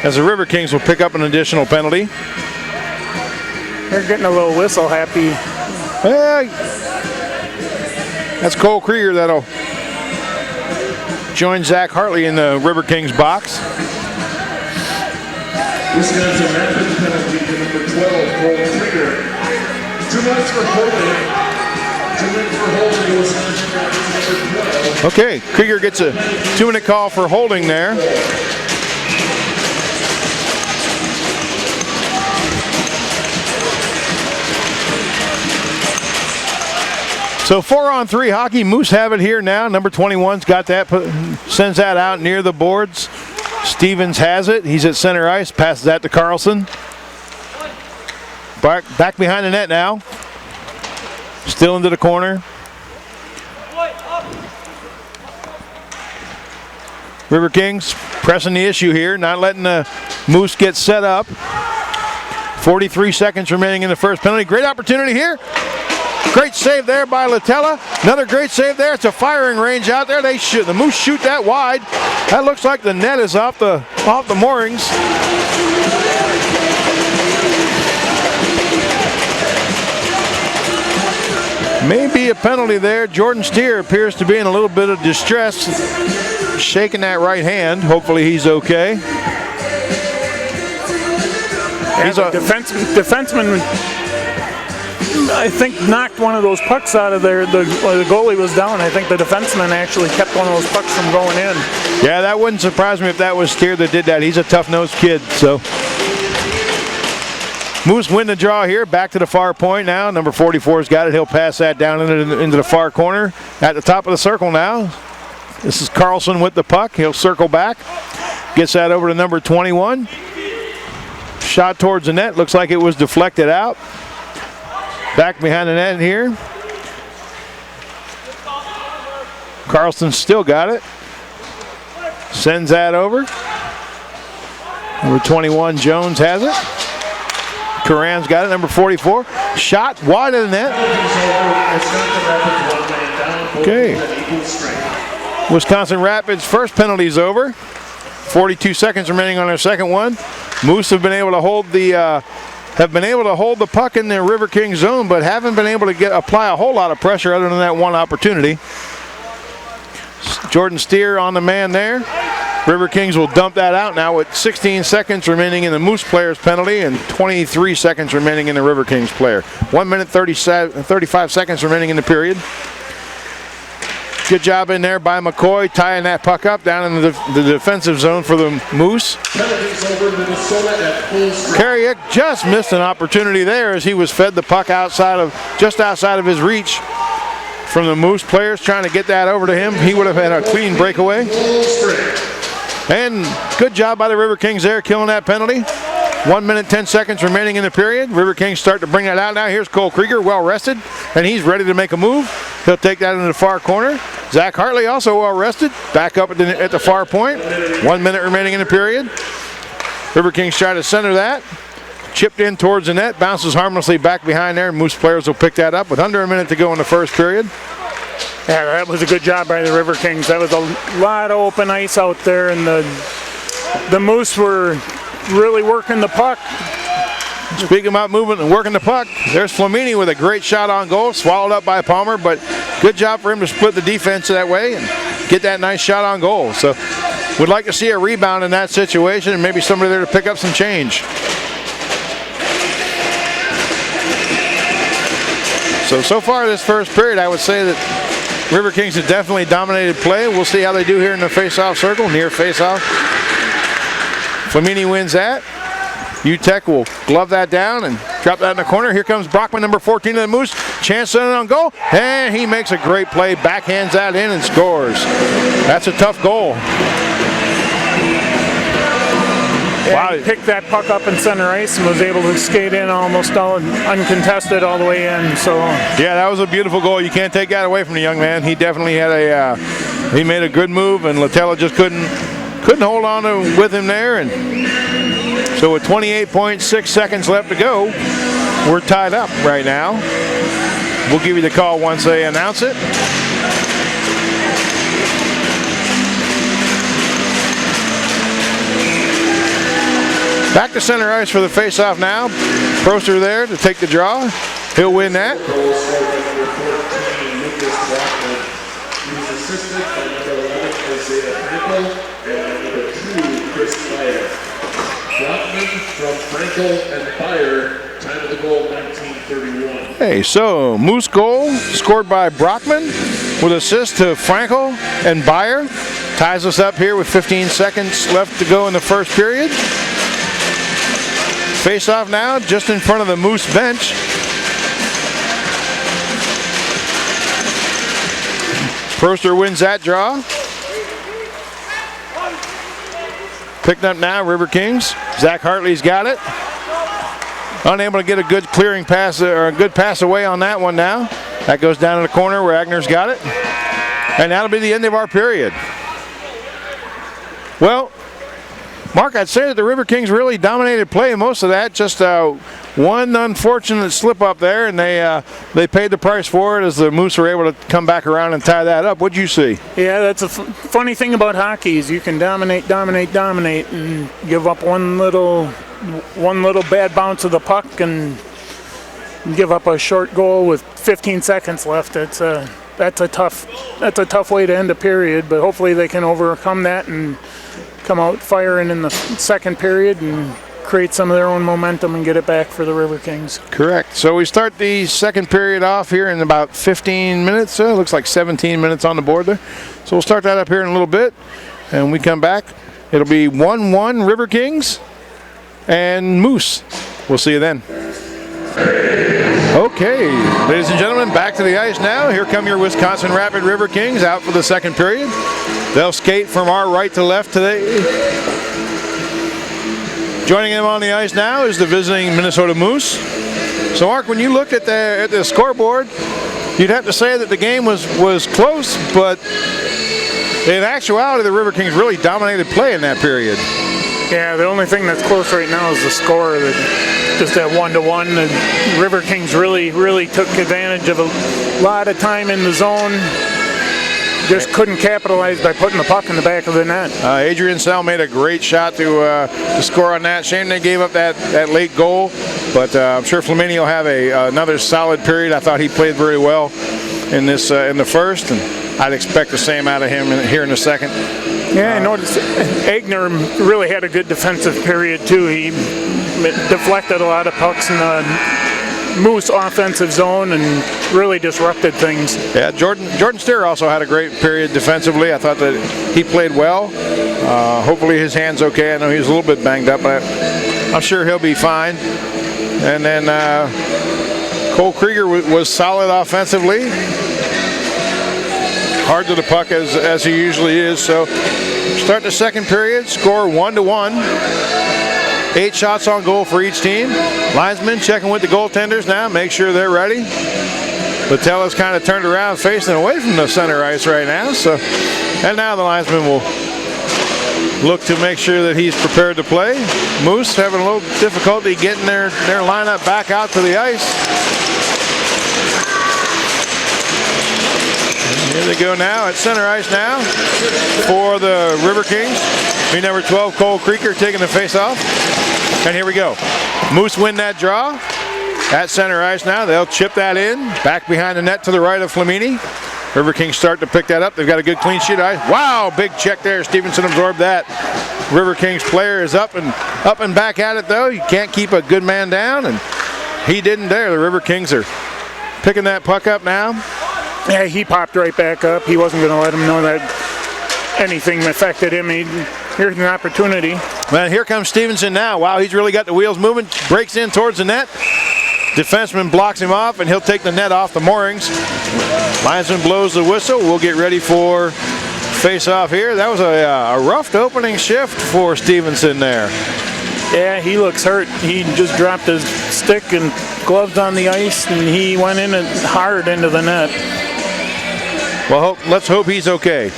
Speaker 1: as the RiverKings will pick up an additional penalty.
Speaker 2: They're getting a little whistle happy.
Speaker 1: That's Cole Krieger that'll join Zach Hartley in the RiverKings box.
Speaker 3: Wisconsin Rapids penalty to number 12, Cole Krieger. 2 minutes for holding. 2 minutes for holding to Wisconsin Rapids number 12.
Speaker 1: Okay, Krieger gets a 2-minute call for holding there. So 4-on-3 hockey. Moose have it here now. Number 21's got that, sends that out near the boards. Stevens has it. He's at center ice. Passes that to Carlson. Back behind the net now. Still into the corner. RiverKings pressing the issue here, not letting the Moose get set up. 43 seconds remaining in the first penalty. Great opportunity here. Great save there by Latella. Another great save there. It's a firing range out there. The Moose shoot that wide. That looks like the net is off the moorings. Maybe a penalty there. Jordan Steer appears to be in a little bit of distress, shaking that right hand. Hopefully he's okay.
Speaker 2: He's a defenseman. I think knocked one of those pucks out of there. The goalie was down. I think the defenseman actually kept one of those pucks from going in.
Speaker 1: Yeah, that wouldn't surprise me if that was Steer that did that. He's a tough-nosed kid, so. Moose win the draw here. Back to the far point now. Number 44's got it. He'll pass that down into the far corner. At the top of the circle now. This is Carlson with the puck. He'll circle back. Gets that over to number 21. Shot towards the net. Looks like it was deflected out. Back behind the net here. Carlson still got it. Sends that over. Number 21, Jones has it. Karan's got it, number 44. Shot wide of the net. Okay. Wisconsin Rapids' first penalty's over. 42 seconds remaining on their second one. Moose have been able to hold the puck in the River King zone, but haven't been able to apply a whole lot of pressure other than that one opportunity. Jordan Steer on the man there. River Kings will dump that out now with 16 seconds remaining in the Moose player's penalty and 23 seconds remaining in the River Kings player. 1 minute 35 seconds remaining in the period. Good job in there by McCoy tying that puck up down in the defensive zone for the Moose. Carrick just missed an opportunity there as he was fed the puck just outside of his reach from the Moose players trying to get that over to him. He would have had a clean breakaway. And good job by the River Kings there, killing that penalty. 1 minute, 10 seconds remaining in the period. River Kings start to bring that out now. Here's Cole Krieger, well rested, and he's ready to make a move. He'll take that into the far corner. Zach Hartley also well rested, back up at the far point. 1 minute remaining in the period. River Kings try to center that. Chipped in towards the net, bounces harmlessly back behind there. Moose players will pick that up with under a minute to go in the first period.
Speaker 2: Yeah, that was a good job by the River Kings. That was a lot of open ice out there, and the Moose were really working the puck.
Speaker 1: Speaking about movement and working the puck, there's Flamini with a great shot on goal, swallowed up by Palmer, but good job for him to split the defense that way and get that nice shot on goal. So we'd like to see a rebound in that situation and maybe somebody there to pick up some change. So far this first period, I would say that River Kings have definitely dominated play. We'll see how they do here in the face-off circle, near face-off. Flamini wins that. UTEC will glove that down and drop that in the corner. Here comes Brockman, number 14 of the Moose. Chance on goal, and he makes a great play. Backhands that in and scores. That's a tough goal.
Speaker 2: Wow. He picked that puck up in center ice and was able to skate in almost all uncontested all the way in. So
Speaker 1: yeah, that was a beautiful goal. You can't take that away from the young man. He definitely had he made a good move, and Latella just couldn't hold on with him there. And so with 28.6 seconds left to go, we're tied up right now. We'll give you the call once they announce it. Back to center ice for the face-off now. Proster there to take the draw. He'll win that. Hey, so Moose goal scored by Brockman with assist to Frankel and Beyer. Ties us up here with 15 seconds left to go in the first period. Face off now, just in front of the Moose bench. Proster wins that draw. Picked up now, River Kings. Zach Hartley's got it. Unable to get a good clearing pass or a good pass away on that one now. That goes down in the corner where Agner's got it. And that'll be the end of our period. Well, Mark, I'd say that the River Kings really dominated play most of that. Just one unfortunate slip up there, and they paid the price for it as the Moose were able to come back around and tie that up. What'd you see?
Speaker 2: Yeah, that's a funny thing about hockey is you can dominate, and give up one little bad bounce of the puck and give up a short goal with 15 seconds left. That's a tough way to end a period, but hopefully they can overcome that and come out firing in the second period and create some of their own momentum and get it back for the River Kings.
Speaker 1: Correct. So we start the second period off here in about 15 minutes. It looks like 17 minutes on the board there. So we'll start that up here in a little bit. And when we come back, it'll be 1-1 River Kings and Moose We'll see you then. Okay, ladies and gentlemen, back to the ice now. Here come your Wisconsin Rapid Riverkings out for the second period. They'll skate from our right to left today. Joining them on the ice now is the visiting Minnesota Moose. So, Mark, when you looked at the scoreboard, you'd have to say that the game was close, but in actuality, the Riverkings really dominated play in that period.
Speaker 2: Yeah, the only thing that's close right now is the score. Just that 1-1. The Riverkings really took advantage of a lot of time in the zone. Just couldn't capitalize by putting the puck in the back of the net.
Speaker 1: Adrian Sell made a great shot to score on that. Shame they gave up that late goal, but I'm sure Flamini will have another solid period. I thought he played very well in this in the first, and I'd expect the same out of him here in the second.
Speaker 2: Yeah, I noticed Egner really had a good defensive period too. He deflected a lot of pucks in the Moose offensive zone and really disrupted things.
Speaker 1: Yeah, Jordan Steer also had a great period defensively. I thought that he played well. Hopefully his hand's okay. I know he was a little bit banged up, but I'm sure he'll be fine. And then Cole Krieger was solid offensively. Hard to the puck as he usually is. So start the second period, score 1-1. 8 shots on goal for each team. Linesmen checking with the goaltenders now, make sure they're ready. Latella's kind of turned around facing away from the center ice right now. So, and now the linesman will look to make sure that he's prepared to play. Moose having a little difficulty getting their lineup back out to the ice. Here they go now at center ice now for the Riverkings. Be number 12, Cole Krieger, taking the face-off. And here we go. Moose win that draw at center ice now. They'll chip that in. Back behind the net to the right of Flamini. Riverkings start to pick that up. They've got a good clean sheet of ice. Wow, big check there. Stevenson absorbed that. Riverkings player is up and back at it, though. You can't keep a good man down, and he didn't there. The Riverkings are picking that puck up now.
Speaker 2: Yeah, he popped right back up. He wasn't going to let him know that anything affected him. Here's an opportunity.
Speaker 1: Well, here comes Stevenson now. Wow, he's really got the wheels moving. Breaks in towards the net. Defenseman blocks him off, and he'll take the net off the moorings. Linesman blows the whistle. We'll get ready for face-off here. That was a rough opening shift for Stevenson there.
Speaker 2: Yeah, he looks hurt. He just dropped his stick and gloves on the ice, and he went in and hard into the net.
Speaker 1: Well, let's hope he's okay.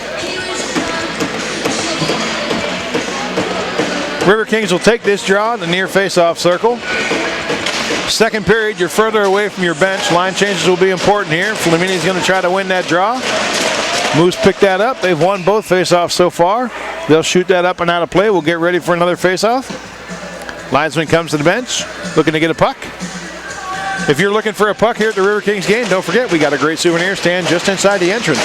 Speaker 1: Riverkings will take this draw in the near face-off circle. Second period, you're further away from your bench. Line changes will be important here. Flamini's going to try to win that draw. Moose picked that up. They've won both face-offs so far. They'll shoot that up and out of play. We'll get ready for another face-off. Linesman comes to the bench, looking to get a puck. If you're looking for a puck here at the Riverkings game, don't forget we got a great souvenir stand just inside the entrance.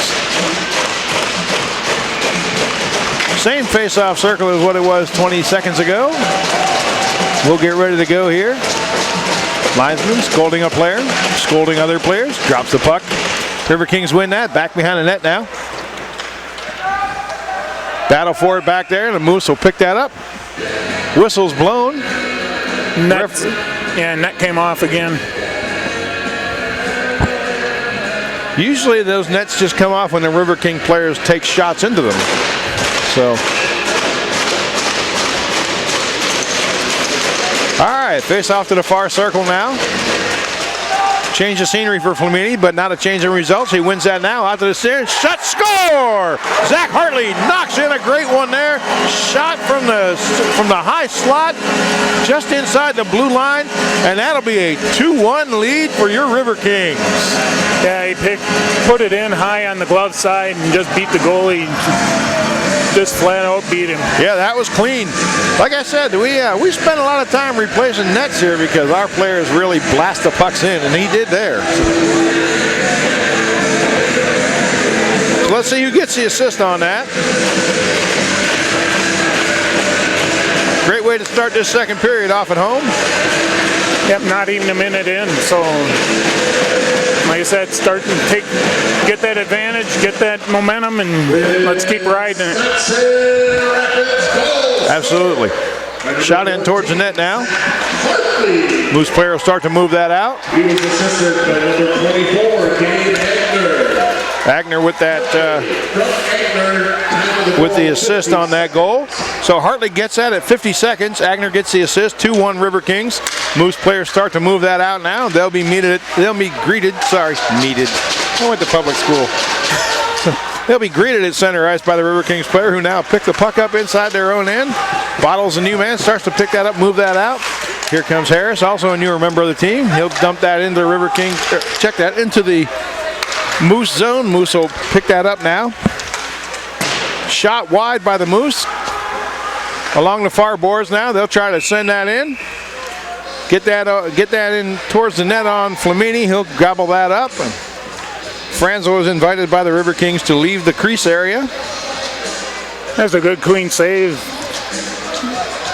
Speaker 1: Same face-off circle as what it was 20 seconds ago. We'll get ready to go here. Linesman scolding a player, scolding other players, drops the puck. Riverkings win that, back behind the net now. Battle for it back there, and the Moose will pick that up. Whistle's blown.
Speaker 2: Net came off again.
Speaker 1: Usually those nets just come off when the Riverking players take shots into them. So, all right, face off to the far circle now. Change of scenery for Flamini, but not a change in results. He wins that now. Out to the stairs. Shot, score! Zach Hartley knocks in a great one there. Shot from the high slot, just inside the blue line, and that'll be a 2-1 lead for your Riverkings.
Speaker 2: Yeah, he put it in high on the glove side and just beat the goalie. Just flat out beat him. Yeah,
Speaker 1: that was clean. Like I said, we spent a lot of time replacing nets here because our players really blast the pucks in, and he did there. So let's see who gets the assist on that. Great way to start this second period off at home.
Speaker 2: Yep, not even a minute in, so like I said, get that advantage, get that momentum, and let's keep riding it.
Speaker 1: Absolutely. Shot in towards the net now. Moose player will start to move that out.
Speaker 3: He was assisted by number 24, Gabe Agner.
Speaker 1: Agner with that, with the assist on that goal. So Hartley gets that at 50 seconds. Agner gets the assist. 2-1 River Kings. Moose players start to move that out now. They'll be greeted. I went to public school. They'll be greeted at center ice by the River Kings player, who now pick the puck up inside their own end. Bottles a new man, starts to pick that up, move that out. Here comes Harris, also a newer member of the team. He'll dump that into the River Kings, check that into the Moose zone. Moose will pick that up now. Shot wide by the Moose. Along the far boards now, they'll try to send that in. Get that in towards the net on Flamini. He'll gobble that up. Franzel was invited by the River Kings to leave the crease area.
Speaker 2: That's a good clean save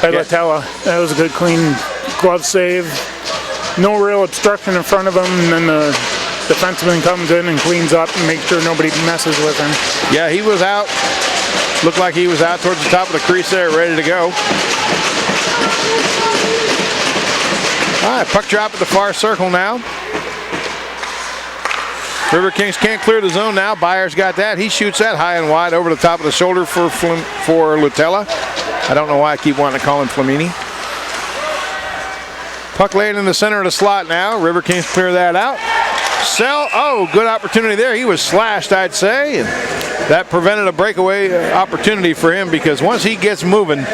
Speaker 2: by Latella. That was a good clean glove save. No real obstruction in front of him, and then the defenseman comes in and cleans up and makes sure nobody messes with him.
Speaker 1: Yeah, he was out. Looked like he was out towards the top of the crease there, ready to go. All right, puck drop at the far circle now. River Kings can't clear the zone now. Byers got that. He shoots that high and wide over the top of the shoulder for Lutella. I don't know why I keep wanting to call him Flamini. Puck laid in the center of the slot now. River Kings clear that out. Oh, good opportunity there. He was slashed, I'd say. And that prevented a breakaway opportunity for him, because once he gets moving,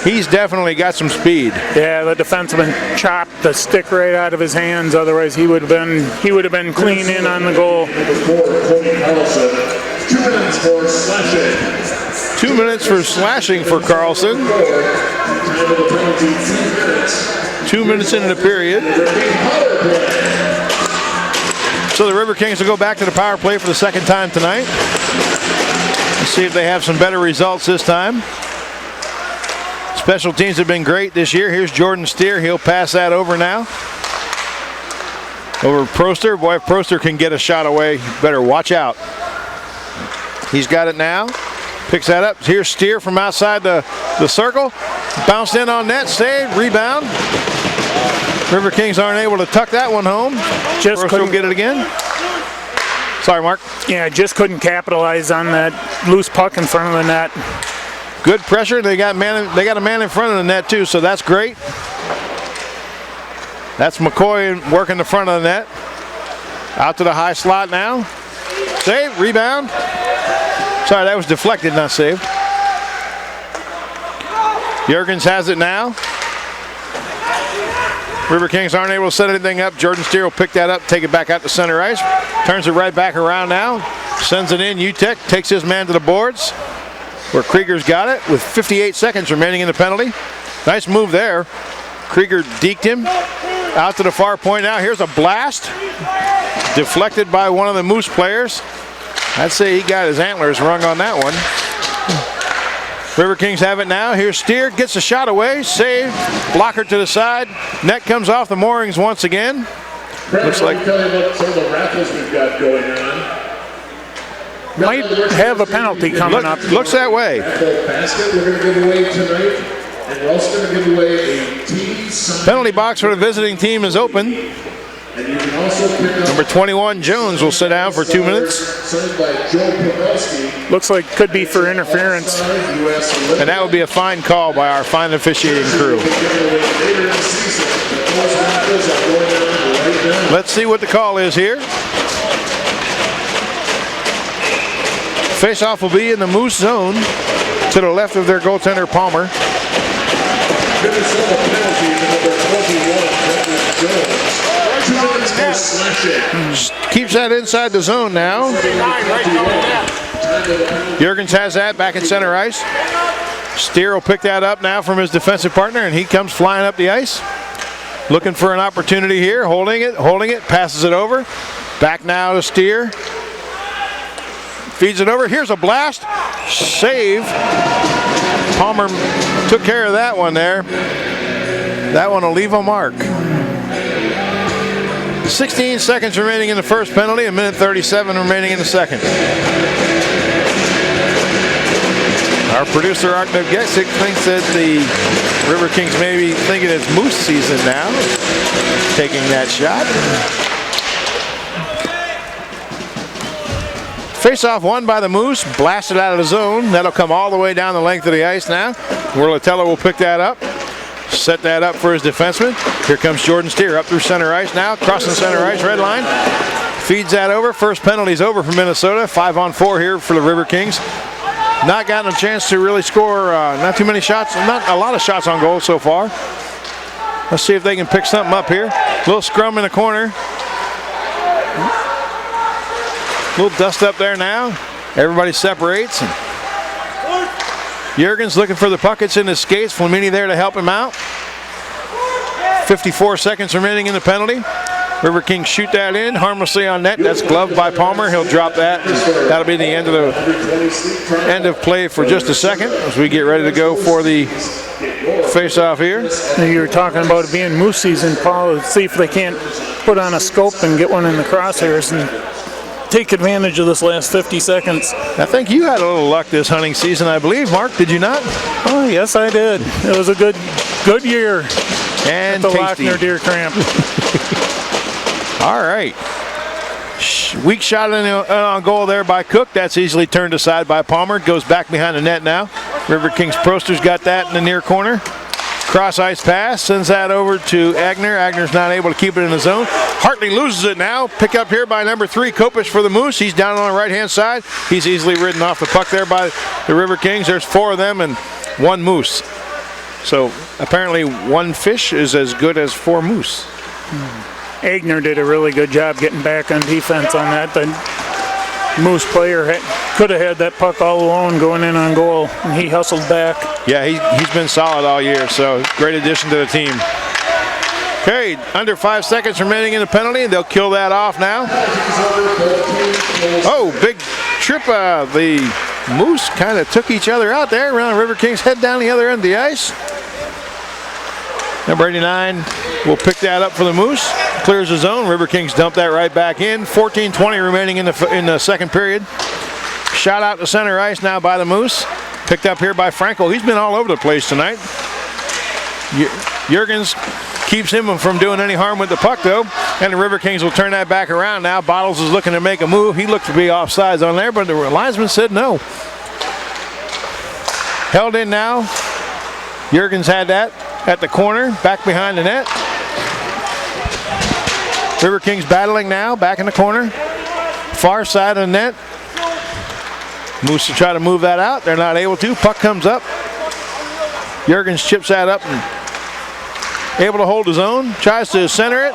Speaker 1: he's definitely got some speed.
Speaker 2: Yeah, the defenseman chopped the stick right out of his hands. Otherwise, he would have been clean in on the goal.
Speaker 3: 2 minutes for slashing.
Speaker 1: 2 minutes for slashing for Carlson.
Speaker 3: Time of the penalty, 2 minutes.
Speaker 1: 2 minutes into the period. So the River Kings will go back to the power play for the second time tonight. Let's see if they have some better results this time. Special teams have been great this year. Here's Jordan Steer. He'll pass that over now. Over Proster. Boy, if Proster can get a shot away, you better watch out. He's got it now. Picks that up. Here's Steer from outside the circle. Bounced in on net. Saved. Rebound. River Kings aren't able to tuck that one home.
Speaker 2: Just
Speaker 1: Proster
Speaker 2: couldn't
Speaker 1: will get it again. Sorry, Mark.
Speaker 2: Yeah, just couldn't capitalize on that loose puck in front of the net.
Speaker 1: Good pressure. They got a man in front of the net too, so that's great. That's McCoy working the front of the net. Out to the high slot now. Save, rebound. Sorry, that was deflected, not saved. Jurgens has it now. River Kings aren't able to set anything up. Jordan Steer will pick that up, take it back out to center ice. Turns it right back around now. Sends it in. Utek takes his man to the boards, where Krieger's got it with 58 seconds remaining in the penalty. Nice move there. Krieger deked him. Out to the far point now. Here's a blast. Deflected by one of the Moose players. I'd say he got his antlers rung on that one. River Kings have it now. Here's Steer, gets a shot away, saved, blocker to the side. Net comes off the moorings once again. Looks like.
Speaker 3: Tell you about some of the raffles we've got going on.
Speaker 2: Might have a penalty coming up.
Speaker 1: Looks that way.
Speaker 3: Raffle basket we're going to give away tonight, and we're also going to give away a team signed.
Speaker 1: Penalty box for the visiting team is open.
Speaker 3: And you can also pick up
Speaker 1: Number 21, Jones, will sit down for 2 minutes.
Speaker 3: signed by Joe Pavelski.
Speaker 2: Looks like could be for interference.
Speaker 1: And that would be a fine call by our fine officiating crew. Let's see what the call is here. Face-off will be in the Moose zone to the left of their goaltender, Palmer.
Speaker 3: Minnesota penalty to number 21, Jones. 2 minutes for slashing.
Speaker 1: Keeps that inside the zone now. Jurgens has that back at center ice. Steer will pick that up now from his defensive partner, and he comes flying up the ice. Looking for an opportunity here, holding it, passes it over. Back now to Steer. Feeds it over. Here's a blast. Save. Palmer took care of that one there. That one will leave a mark. 16 seconds remaining in the first penalty, a minute 37 remaining in the second. Our Our producer, Napgezek, thinks that the River Kings may be thinking it's moose season now, taking that shot. Face-off won by the Moose, blasted out of the zone. That'll come all the way down the length of the ice now. Wurlatello will pick that up, set that up for his defenseman. Here comes Jordan Steer up through center ice now, crossing center ice, red line. Feeds that over. First penalty's over for Minnesota. 5-on-4 here for the River Kings. Not gotten a chance to really score, not too many shots, not a lot of shots on goal so far. Let's see if they can pick something up here. Little scrum in the corner. Little dust up there now. Everybody separates. Jurgens looking for the puck. It's in his skates. Flamini there to help him out. 54 seconds remaining in the penalty. River Kings shoot that in harmlessly on net. That's gloved by Palmer. He'll drop that. That'll be the end of play for just a second as we get ready to go for the face-off here.
Speaker 2: You were talking about it being moose season, Paul. Let's see if they can't put on a scope and get one in the crosshairs and take advantage of this last 50 seconds.
Speaker 1: I think you had a little luck this hunting season, I believe. Mark, did you not?
Speaker 2: Oh, yes, I did. It was a good year.
Speaker 1: And
Speaker 2: the
Speaker 1: tasty.
Speaker 2: Lochner deer cramp.
Speaker 1: All right. Weak shot on goal there by Cook. That's easily turned aside by Palmer. Goes back behind the net now. River Kings Proster's got that in the near corner. Cross ice pass, sends that over to Agner. Agner's not able to keep it in the zone. Hartley loses it now. Pick up here by number 3, Kopish for the Moose. He's down on the right-hand side. He's easily ridden off the puck there by the River Kings. There's 4 of them and 1 moose. So apparently 1 fish is as good as 4 moose.
Speaker 2: Agner did a really good job getting back on defense on that. The Moose player could have had that puck all alone going in on goal, and he hustled back.
Speaker 1: Yeah, he's been solid all year, so great addition to the team. Okay, under 5 seconds remaining in the penalty. They'll kill that off now. Oh, big trip. The Moose kind of took each other out there. Around River Kings head down the other end of the ice. Number 89 will pick that up for the Moose. Clears the zone. River Kings dump that right back in. 14:20 remaining in the second period. Shot out to center ice now by the Moose. Picked up here by Frankel. He's been all over the place tonight. Jurgens keeps him from doing any harm with the puck, though. And the River Kings will turn that back around now. Bottles is looking to make a move. He looked to be offsides on there, but the linesman said no. Held in now. Jurgens had that at the corner, back behind the net. River Kings battling now, back in the corner. Far side of the net. Moose to try to move that out. They're not able to. Puck comes up. Jurgens chips that up and able to hold his own. Tries to center it.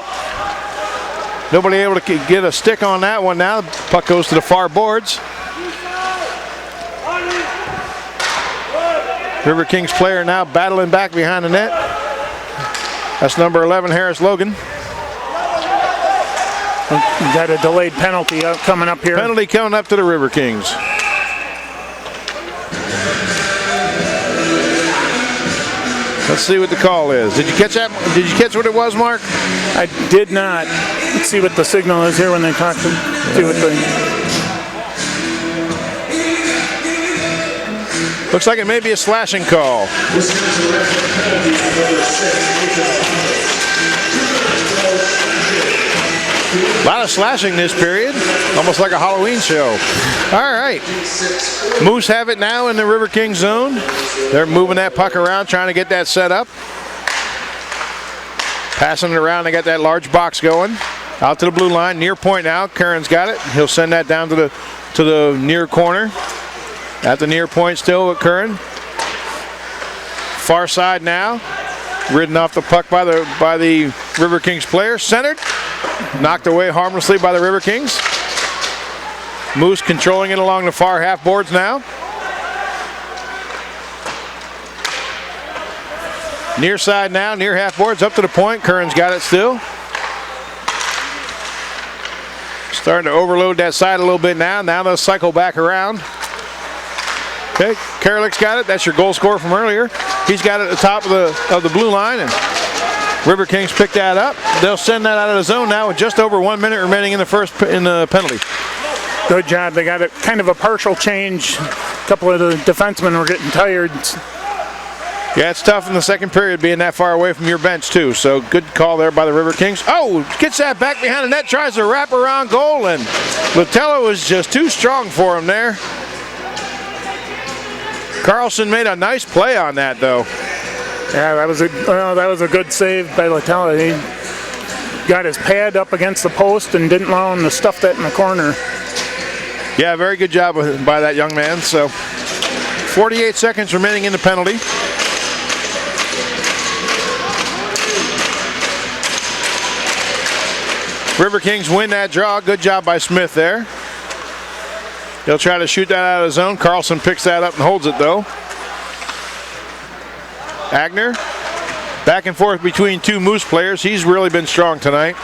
Speaker 1: Nobody able to get a stick on that one now. Puck goes to the far boards. River Kings player now battling back behind the net. That's number 11, Harris Logan.
Speaker 2: Got a delayed penalty coming up here.
Speaker 1: Penalty coming up to the River Kings. Let's see what the call is. Did you catch that? Did you catch what it was, Mark?
Speaker 2: I did not. Let's see what the signal is here when they talk to see what the.
Speaker 1: Looks like it may be a slashing call. A lot of slashing this period, almost like a Halloween show. All right, Moose have it now in the River King zone. They're moving that puck around, trying to get that set up. Passing it around, they got that large box going. Out to the blue line, near point now. Curran's got it. He'll send that down to the near corner. At the near point still with Curran. Far side now. Ridden off the puck by the River Kings player. Centered. Knocked away harmlessly by the River Kings. Moose controlling it along the far half boards now. Near side now, near half boards, up to the point. Curran's got it still. Starting to overload that side a little bit now. Now they'll cycle back around. Okay, Karalick's got it. That's your goal scorer from earlier. He's got it at the top of the blue line, and River Kings pick that up. They'll send that out of the zone now with just over 1 minute remaining in the penalty.
Speaker 2: Good job. They got kind of a partial change couple of the defensemen were getting tired.
Speaker 1: Yeah, it's tough in the second period being that far away from your bench too. So good call there by the River Kings. Oh, gets that back behind the net, tries to wrap around goal, and Latello was just too strong for him there. Carlson made a nice play on that though.
Speaker 2: Yeah, that was a good save by Latello. He got his pad up against the post and didn't allow him to stuff that in the corner.
Speaker 1: Yeah, very good job by that young man. So 48 seconds remaining in the penalty. River Kings win that draw. Good job by Smith there. He'll try to shoot that out of the zone. Carlson picks that up and holds it though. Agner, back and forth between two Moose players. He's really been strong tonight.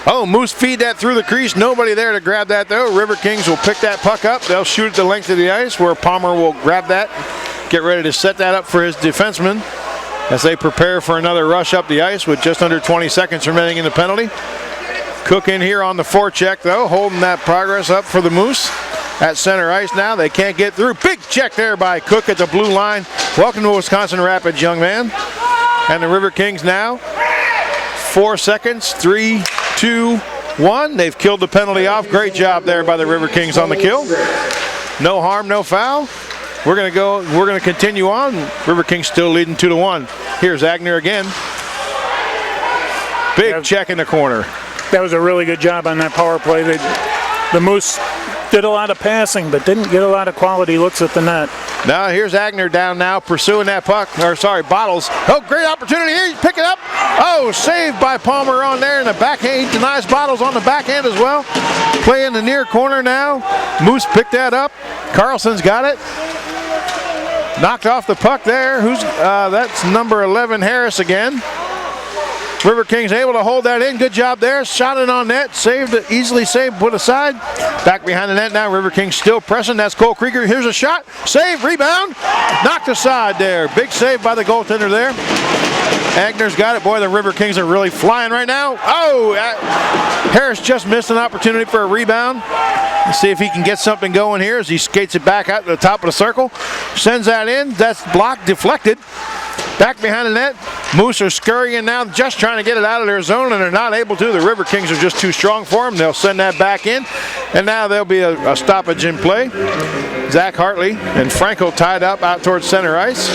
Speaker 1: Oh, Moose feed that through the crease. Nobody there to grab that though. River Kings will pick that puck up. They'll shoot it the length of the ice where Palmer will grab that, get ready to set that up for his defenseman as they prepare for another rush up the ice with just under 20 seconds remaining in the penalty. Cook in here on the forecheck though, holding that progress up for the Moose. At center ice now, they can't get through. Big check there by Cook at the blue line. Welcome to Wisconsin Rapids, young man. And the River Kings now, 4 seconds, 3, 2, 1. They've killed the penalty off. Great job there by the River Kings on the kill. No harm, no foul. We're gonna continue on. River Kings still leading 2-1. Here's Agner again. Big check in the corner.
Speaker 2: That was a really good job on that power play. The Moose did a lot of passing, but didn't get a lot of quality looks at the net.
Speaker 1: Now here's Agner down now, pursuing that puck, or sorry, Bottles. Oh, great opportunity here, he's picking up. Oh, saved by Palmer on there in the backhand. He denies Bottles on the backhand as well. Play in the near corner now. Moose picked that up. Carlson's got it. Knocked off the puck there. That's number 11, Harris again. River Kings able to hold that in. Good job there. Shot it on net. Saved it. Easily saved. Put aside. Back behind the net now. River Kings still pressing. That's Cole Krieger. Here's a shot. Save. Rebound. Knocked aside there. Big save by the goaltender there. Agner's got it. Boy, the River Kings are really flying right now. Oh, Harris just missed an opportunity for a rebound. Let's see if he can get something going here as he skates it back out to the top of the circle. Sends that in. That's blocked. Deflected. Back behind the net. Moose are scurrying now, just trying to get it out of their zone, and they're not able to. The River Kings are just too strong for them. They'll send that back in, and now there'll be a stoppage in play. Zach Hartley and Franco tied up out towards center ice.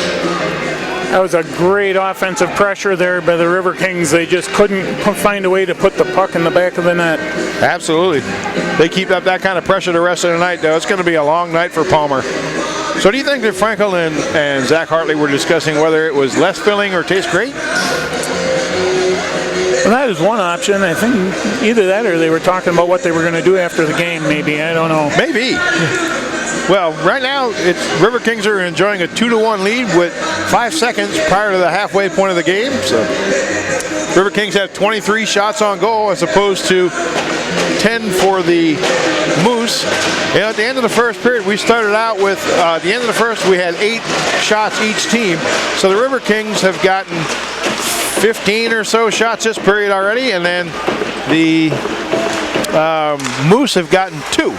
Speaker 2: That was a great offensive pressure there by the River Kings. They just couldn't find a way to put the puck in the back of the net.
Speaker 1: Absolutely. They keep up that kind of pressure the rest of the night, though. It's going to be a long night for Palmer. So do you think that Frankel and Zach Hartley were discussing whether it was less filling or tastes great?
Speaker 2: Well, that is one option. I think either that or they were talking about what they were going to do after the game, maybe. I don't know.
Speaker 1: Maybe. Well, right now, River Kings are enjoying a 2-1 lead with 5 seconds prior to the halfway point of the game. So River Kings have 23 shots on goal as opposed to 10 for the Moose. And at the end of the first period, we started out with, at the end of the first, we had 8 shots each team. So the River Kings have gotten 15 or so shots this period already, and then the Moose have gotten 2.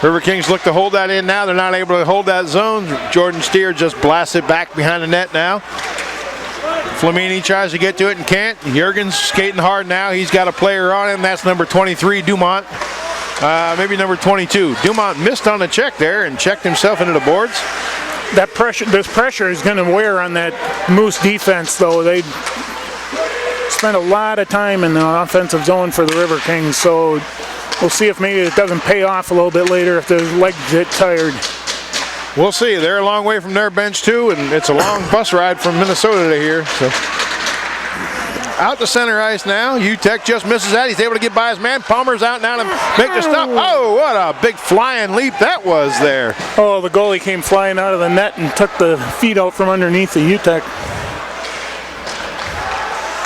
Speaker 1: River Kings look to hold that in now. They're not able to hold that zone. Jordan Steer just blasts it back behind the net now. Flamini tries to get to it and can't. Jurgens skating hard now. He's got a player on him. That's number 23, Dumont. Maybe number 22. Dumont missed on the check there and checked himself into the boards.
Speaker 2: This pressure is going to wear on that Moose defense, though. They spent a lot of time in the offensive zone for the River Kings, so we'll see if maybe it doesn't pay off a little bit later if their legs get tired.
Speaker 1: We'll see. They're a long way from their bench too, and it's a long bus ride from Minnesota to here. So out to center ice now. Utek just misses that. He's able to get by his man. Palmer's out now to make the stop. Oh, what a big flying leap that was there.
Speaker 2: Oh, the goalie came flying out of the net and took the feet out from underneath the Utek.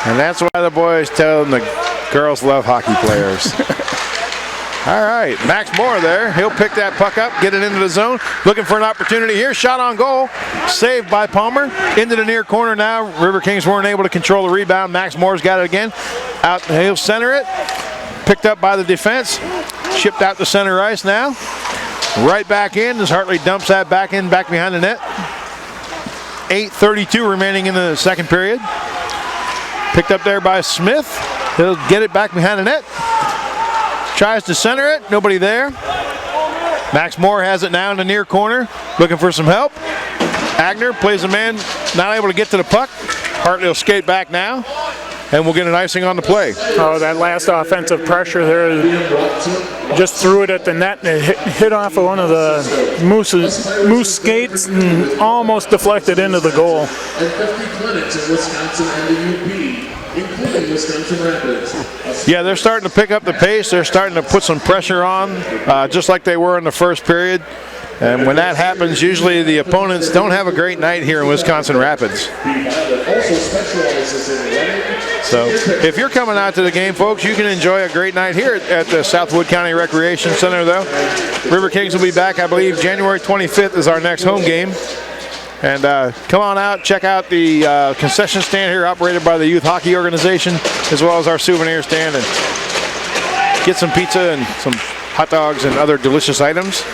Speaker 1: And that's why the boys tell them the girls love hockey players. All right, Max Moore there. He'll pick that puck up, get it into the zone. Looking for an opportunity here. Shot on goal. Saved by Palmer. Into the near corner now. River Kings weren't able to control the rebound. Max Moore's got it again. Out, he'll center it. Picked up by the defense. Shipped out to center ice now. Right back in as Hartley dumps that back in, back behind the net. 8:32 remaining in the second period. Picked up there by Smith. He'll get it back behind the net. Tries to center it. Nobody there. Max Moore has it now in the near corner. Looking for some help. Agner plays a man. Not able to get to the puck. Hartley will skate back now. And we'll get an icing on the play.
Speaker 2: Oh, that last offensive pressure there, just threw it at the net and it hit off of one of the Moose skates and almost deflected into the goal.
Speaker 3: And 50 clinics in Wisconsin and the UP, including Wisconsin Rapids.
Speaker 1: Yeah, they're starting to pick up the pace. They're starting to put some pressure on, just like they were in the first period. And when that happens, usually the opponents don't have a great night here in Wisconsin Rapids. So if you're coming out to the game, folks, you can enjoy a great night here at the Southwood County Recreation Center, though. River Kings will be back, I believe, January 25th is our next home game. And come on out, check out the concession stand here operated by the Youth Hockey Organization, as well as our souvenir stand, and get some pizza and some hot dogs and other delicious items.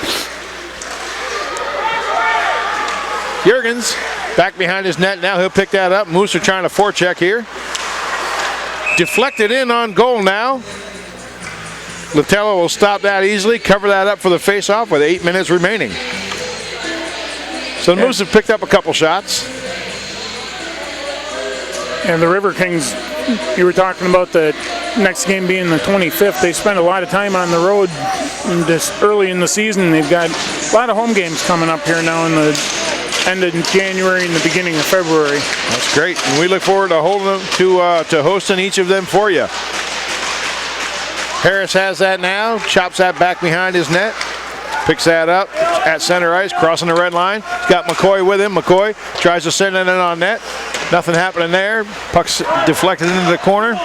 Speaker 1: Juergens back behind his net now. He'll pick that up. Moose are trying to forecheck here. Deflected in on goal now. Latello will stop that easily, cover that up for the face-off with 8 minutes remaining. So the Moose have picked up a couple shots.
Speaker 2: And the River Kings, you were talking about the next game being the 25th. They spent a lot of time on the road this early in the season. They've got a lot of home games coming up here now in the end of January and the beginning of February.
Speaker 1: That's great, and we look forward to holding them to hosting each of them for you. Harris has that now, chops that back behind his net, picks that up at center ice, crossing the red line. He's got McCoy with him. McCoy tries to send it in on net. Nothing happening there. Puck's deflected into the corner.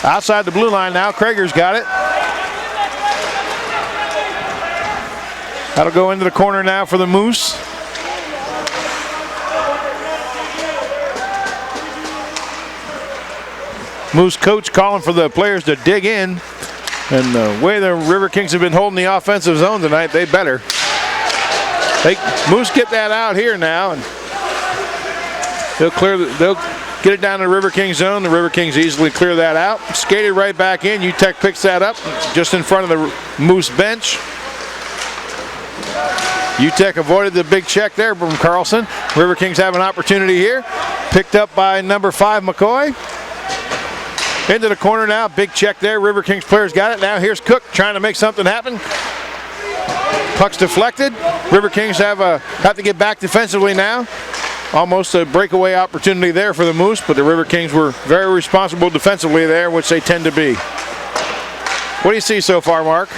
Speaker 1: Outside the blue line now, Krager's got it. That'll go into the corner now for the Moose. Moose coach calling for the players to dig in. And the way the River Kings have been holding the offensive zone tonight, they better. Moose get that out here now. And they'll get it down to the River Kings zone. The River Kings easily clear that out. Skated right back in. UTEC picks that up just in front of the Moose bench. UTEC avoided the big check there from Carlson. River Kings have an opportunity here. Picked up by number 5, McCoy. Into the corner now. Big check there. River Kings players got it. Now here's Cook trying to make something happen. Puck's deflected. River Kings have to get back defensively now. Almost a breakaway opportunity there for the Moose, but the River Kings were very responsible defensively there, which they tend to be. What do you see so far, Mark?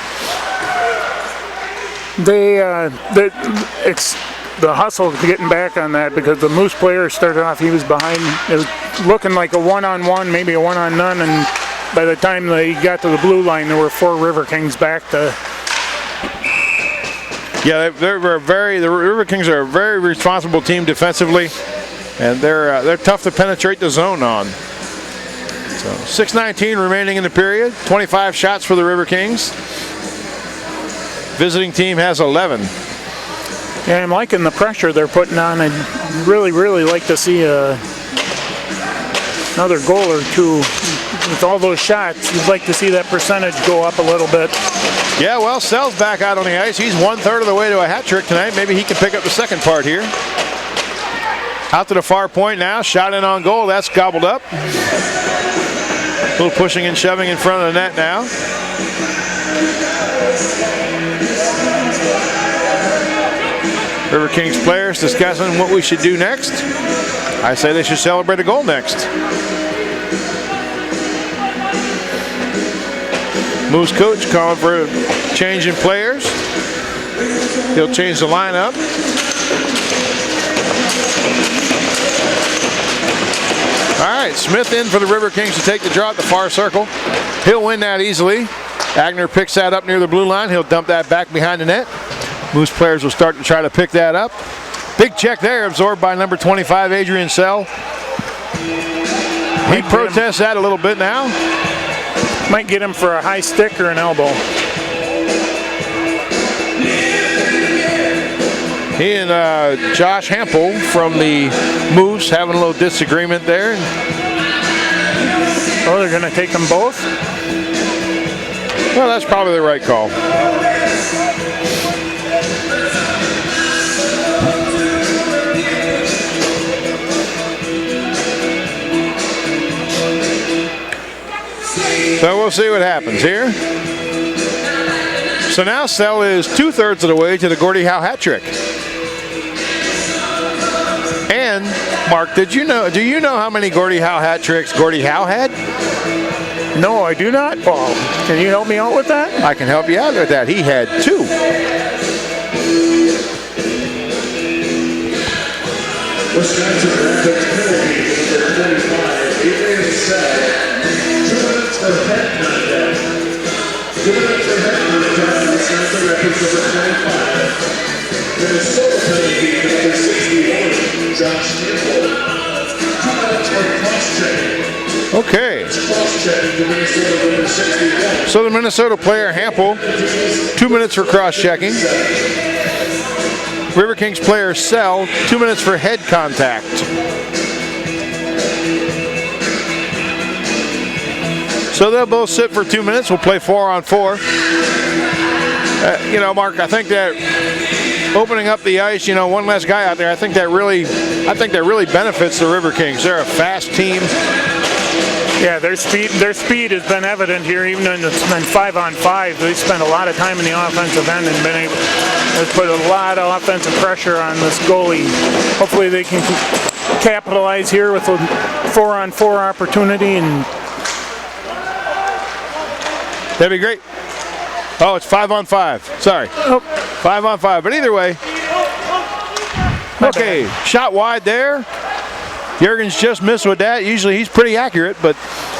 Speaker 2: It's the hustle getting back on that, because the Moose player started off, he was behind. It was looking like a one-on-one, maybe a one-on-none, and by the time they got to the blue line, there were 4 River Kings back to.
Speaker 1: Yeah, the River Kings are a very responsible team defensively, and they're tough to penetrate the zone on. So 6:19 remaining in the period. 25 shots for the River Kings. Visiting team has 11.
Speaker 2: Yeah, I'm liking the pressure they're putting on. I'd really, really like to see another goal or two. With all those shots, you'd like to see that percentage go up a little bit.
Speaker 1: Yeah, well, Sell's back out on the ice. He's 1/3 of the way to a hat trick tonight. Maybe he can pick up the second part here. Out to the far point now. Shot in on goal. That's gobbled up. A little pushing and shoving in front of the net now. River Kings players discussing what we should do next. I say they should celebrate a goal next. Moose coach calling for a change in players. He'll change the lineup. All right, Smith in for the River Kings to take the draw at the far circle. He'll win that easily. Agner picks that up near the blue line. He'll dump that back behind the net. Moose players will start to try to pick that up. Big check there, absorbed by number 25, Adrian Sell. He protests that a little bit now.
Speaker 2: Might get him for a high stick or an elbow.
Speaker 1: He and Josh Hampel from the Moose having a little disagreement there.
Speaker 2: Oh, they're going to take them both?
Speaker 1: Well, that's probably the right call. So we'll see what happens here. So now Sell is 2/3 of the way to the Gordie Howe hat trick. And Mark, do you know how many Gordie Howe hat tricks Gordie Howe had?
Speaker 2: No, I do not, Paul. Can you help me out with that?
Speaker 1: I can help you out with that. He had 2.
Speaker 3: Wisconsin Rapids penalty number 45, Adrian Sell. 2 minutes for head contact. 2 minutes for head contact. Wisconsin Rapids number 25. Minnesota penalty number 61, Josh Hampel. 2 minutes for cross-checking.
Speaker 1: Okay.
Speaker 3: Cross-checking to Minnesota number 61.
Speaker 1: So the Minnesota player Hampel, 2 minutes for cross-checking. RiverKings player Sell, 2 minutes for head contact. So they'll both sit for 2 minutes. We'll play 4-on-4. You know, Mark, I think that opening up the ice, you know, one less guy out there, I think that really benefits the RiverKings. They're a fast team.
Speaker 2: Yeah, their speed has been evident here, even when it's been 5-on-5. They spent a lot of time in the offensive end and been able to put a lot of offensive pressure on this goalie. Hopefully they can capitalize here with a 4-on-4 opportunity, and
Speaker 1: that'd be great. Oh, it's 5-on-5. Sorry.
Speaker 2: oh,
Speaker 1: 5-on-5. But either way. Okay, shot wide there. Jurgens just missed with that. Usually he's pretty accurate, but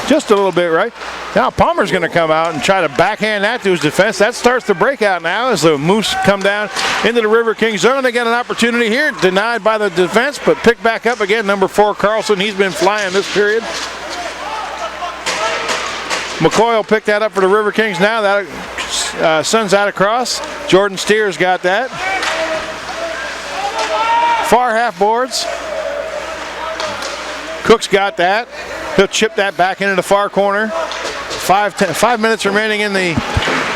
Speaker 1: just a little bit, right? Now Palmer's going to come out and try to backhand that to his defense. That starts the breakout now as the Moose come down into the RiverKings zone. They get an opportunity here, denied by the defense, but picked back up again. Number 4, Carlson. He's been flying this period. McCoy will pick that up for the RiverKings now. That sends that across. Jordan Steers got that. Far half boards. Cook's got that. He'll chip that back into the far corner. 5 minutes remaining in the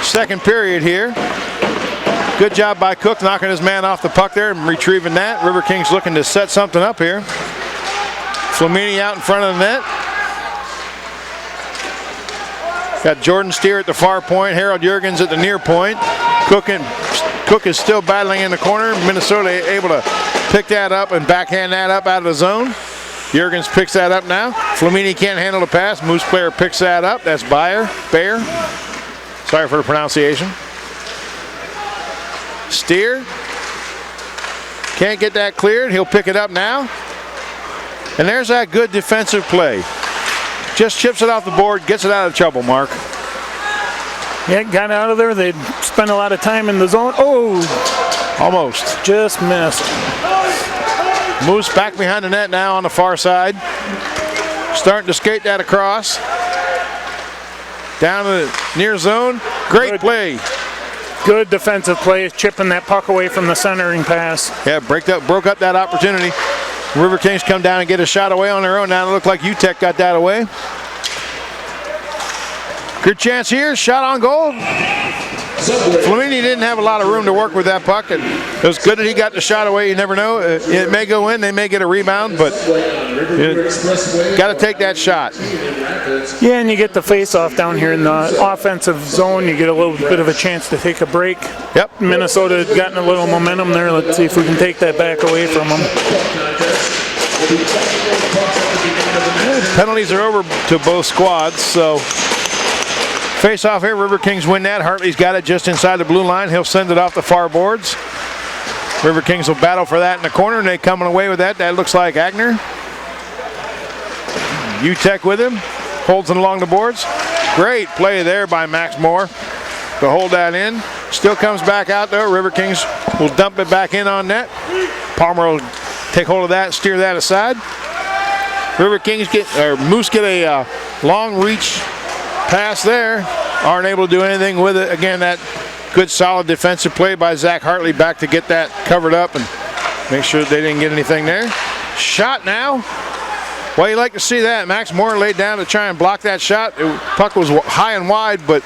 Speaker 1: second period here. Good job by Cook knocking his man off the puck there and retrieving that. RiverKings looking to set something up here. Flamini out in front of the net. Got Jordan Steer at the far point. Harold Jurgens at the near point. Cook is still battling in the corner. Minnesota able to pick that up and backhand that up out of the zone. Jurgens picks that up now. Flamini can't handle the pass. Moose player picks that up. That's Bayer. Sorry for the pronunciation. Steer. Can't get that cleared. He'll pick it up now. And there's that good defensive play. Just chips it off the board, gets it out of trouble, Mark.
Speaker 2: yeah, got out of there. They spent a lot of time in the zone. Oh,
Speaker 1: Almost.
Speaker 2: just missed.
Speaker 1: Moose back behind the net now on the far side. Starting to skate that across. Down to the near zone. Great play.
Speaker 2: Good defensive play, chipping that puck away from the centering pass.
Speaker 1: Yeah, broke up that opportunity. RiverKings come down and get a shot away on their own. Now it looked like UTEC got that away. Good chance here. Shot on goal. Flamini didn't have a lot of room to work with that puck. It was good that he got the shot away. You never know. It may go in. They may get a rebound, but got to take that shot.
Speaker 2: Yeah, and you get the face-off down here in the offensive zone. You get a little bit of a chance to take a break.
Speaker 1: Yep.
Speaker 2: Minnesota has gotten a little momentum there. Let's see if we can take that back away from them.
Speaker 1: Penalties are over to both squads, so face off here. RiverKings win that. Hartley's got it just inside the blue line. He'll send it off the far boards. RiverKings will battle for that in the corner, and they coming away with that. That looks like Agner. UTEC with him. Holds it along the boards. Great play there by Max Moore to hold that in. Still comes back out though. RiverKings will dump it back in on net. Palmer will take hold of that and steer that aside. Moose get a long reach pass there. Aren't able to do anything with it. Again, that good solid defensive play by Zach Hartley back to get that covered up and make sure they didn't get anything there. Shot now. Well, you like to see that. Max Moore laid down to try and block that shot. Puck was high and wide, but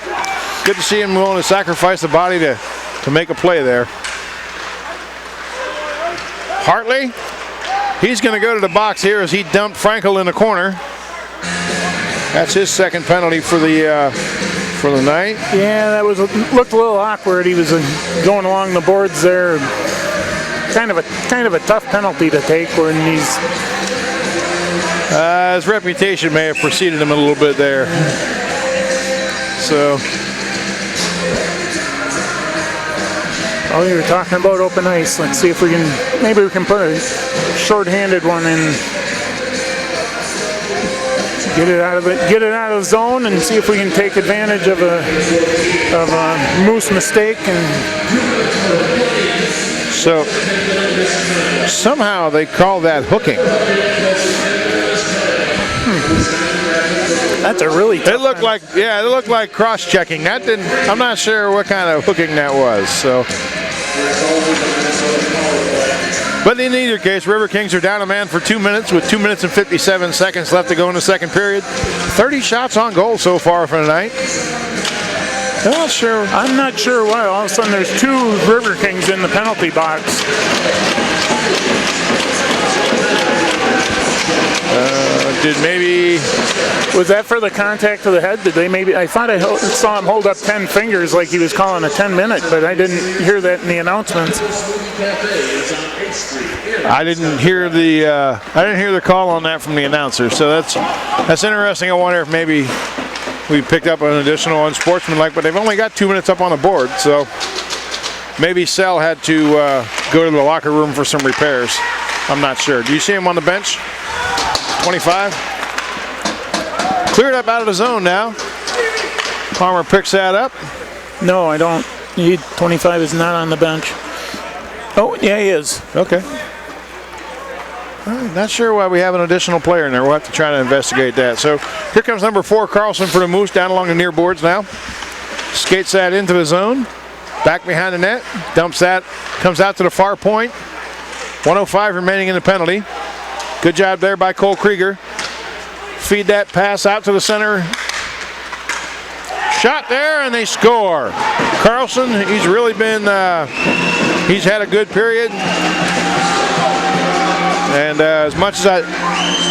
Speaker 1: good to see him willing to sacrifice the body to make a play there. Hartley, he's going to go to the box here as he dumped Frankel in the corner. That's his second penalty for the night.
Speaker 2: Yeah, that looked a little awkward. He was going along the boards there. Kind of a tough penalty to take when he's.
Speaker 1: His reputation may have preceded him a little bit there. So.
Speaker 2: Oh, you were talking about open ice. Let's see if maybe we can put a short-handed one in. Get it out of the zone and see if we can take advantage of a Moose mistake. And
Speaker 1: so somehow they call that hooking.
Speaker 2: That's a really tough
Speaker 1: it looked like cross-checking. That didn't. I'm not sure what kind of hooking that was. So. But in either case, Riverkings are down a man for 2 minutes with 2 minutes and 57 seconds left to go in the second period. 30 shots on goal so far for tonight.
Speaker 2: I'm not sure why. All of a sudden there's 2 Riverkings in the penalty box.
Speaker 1: Did maybe...
Speaker 2: Was that for the contact to the head? Did they maybe... I thought I saw him hold up 10 fingers like he was calling a 10-minute, but I didn't hear that in the announcements.
Speaker 1: I didn't hear the call on that from the announcer, so that's interesting. I wonder if maybe we picked up an additional unsportsmanlike, but they've only got 2 minutes up on the board, so maybe Sell had to go to the locker room for some repairs. I'm not sure. Do you see him on the bench? 25. Cleared up out of the zone now. Palmer picks that up.
Speaker 2: No, I don't. 25 is not on the bench. Oh, yeah, he is.
Speaker 1: Okay. Not sure why we have an additional player in there. We'll have to try to investigate that. So here comes number 4, Carlson for the Moose, down along the near boards now. Skates that into the zone. Back behind the net. Dumps that. Comes out to the far point. 1:05 remaining in the penalty. Good job there by Cole Krieger. Feed that pass out to the center. Shot there, and they score. Carlson, he's really been, he's had a good period. And as much as I'm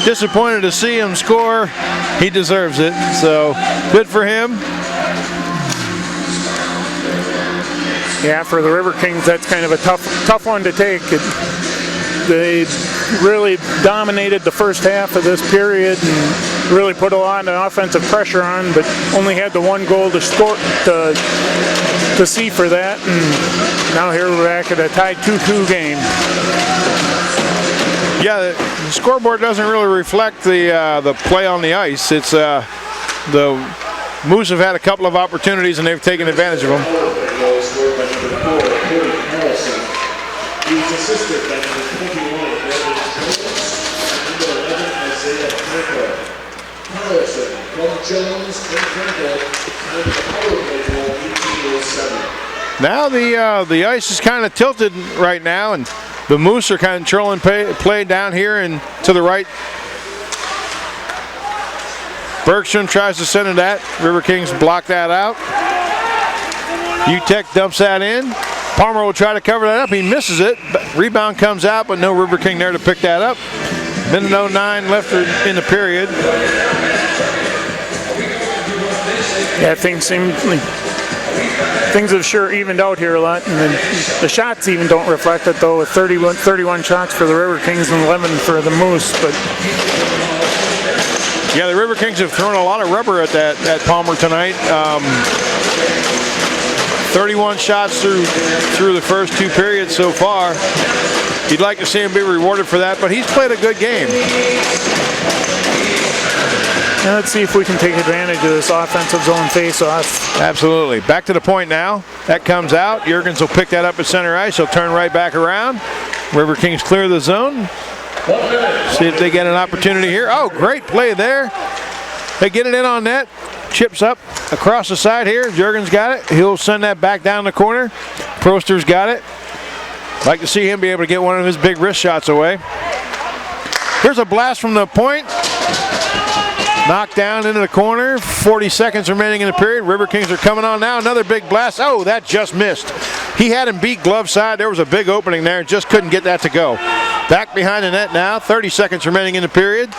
Speaker 1: disappointed to see him score, he deserves it. So good for him.
Speaker 2: Yeah, for the Riverkings, that's kind of a tough one to take. They really dominated the first half of this period and really put a lot of offensive pressure on, but only had the 1 goal to score to see for that. And now here we're back at a tied 2-2 game.
Speaker 1: Yeah, the scoreboard doesn't really reflect the play on the ice. It's the Moose have had a couple of opportunities and they've taken advantage of them.
Speaker 3: He's assisted by number 21, Carlson, from Jones, and Frankel, and the power play goal, 1807.
Speaker 1: Now the ice is kind of tilted right now, and the Moose are kind of controlling play down here and to the right. Bergstrom tries to send it that. Riverkings block that out. UTEC dumps that in. Palmer will try to cover that up. He misses it. Rebound comes out, but no Riverking there to pick that up. Minute 09 left in the period.
Speaker 2: Yeah, things have sure evened out here a lot, and the shots even don't reflect it though. With 31 shots for the Riverkings and 11 for the Moose, but.
Speaker 1: Yeah, the Riverkings have thrown a lot of rubber at Palmer tonight. 31 shots through the first 2 periods so far. You'd like to see him be rewarded for that, but he's played a good game.
Speaker 2: Now let's see if we can take advantage of this offensive zone face-off.
Speaker 1: Absolutely. Back to the point now. That comes out. Jurgens will pick that up at center ice. He'll turn right back around. Riverkings clear the zone. See if they get an opportunity here. Oh, great play there. They get it in on net. chips up across the side here. Jurgen's got it. He'll send that back down the corner. Proster's got it. Like to see him be able to get one of his big wrist shots away. Here's a blast from the point. Knocked down into the corner. 40 seconds remaining in the period. Riverkings are coming on now. Another big blast. Oh, that just missed. He had him beat glove side. There was a big opening there. Just couldn't get that to go. Back behind the net now. 30 seconds remaining in the period.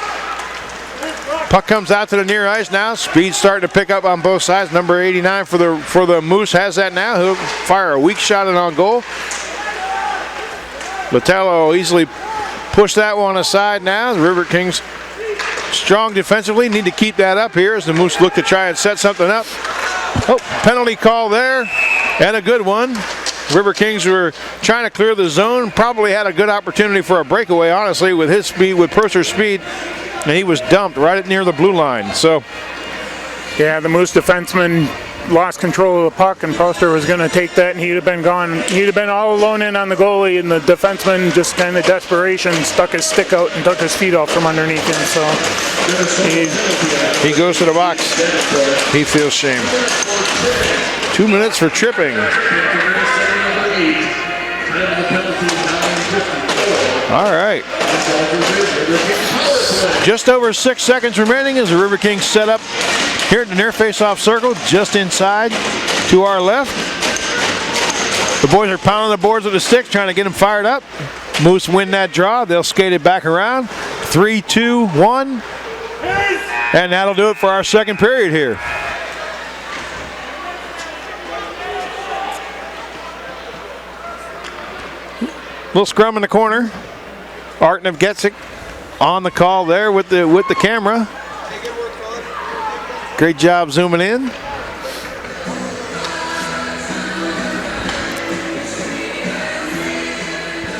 Speaker 1: Puck comes out to the near ice now. Speed starting to pick up on both sides. Number 89 for the Moose has that now. He'll fire a weak shot and on goal. Latello easily pushed that one aside now. The Riverkings strong defensively. Need to keep that up here as the Moose look to try and set something up. Oh, penalty call there. And a good one. Riverkings were trying to clear the zone. Probably had a good opportunity for a breakaway, honestly, with his speed, with Purser's speed. And he was dumped right near the blue line. So,
Speaker 2: yeah, the Moose defenseman lost control of the puck, and Proster was going to take that, and he'd have been gone. He'd have been all alone in on the goalie, and the defenseman just kind of desperation stuck his stick out and took his feet off from underneath him. So
Speaker 1: he goes to the box. He feels shame. 2 minutes for tripping. All right. Just over 6 seconds remaining as the Riverkings set up here at the near face-off circle, just inside to our left. The boys are pounding the boards with the sticks, trying to get them fired up. Moose win that draw. They'll skate it back around. 3, 2, 1. And that'll do it for our second period here. Little scrum in the corner. Napgezek on the call there with the camera. Great job zooming in.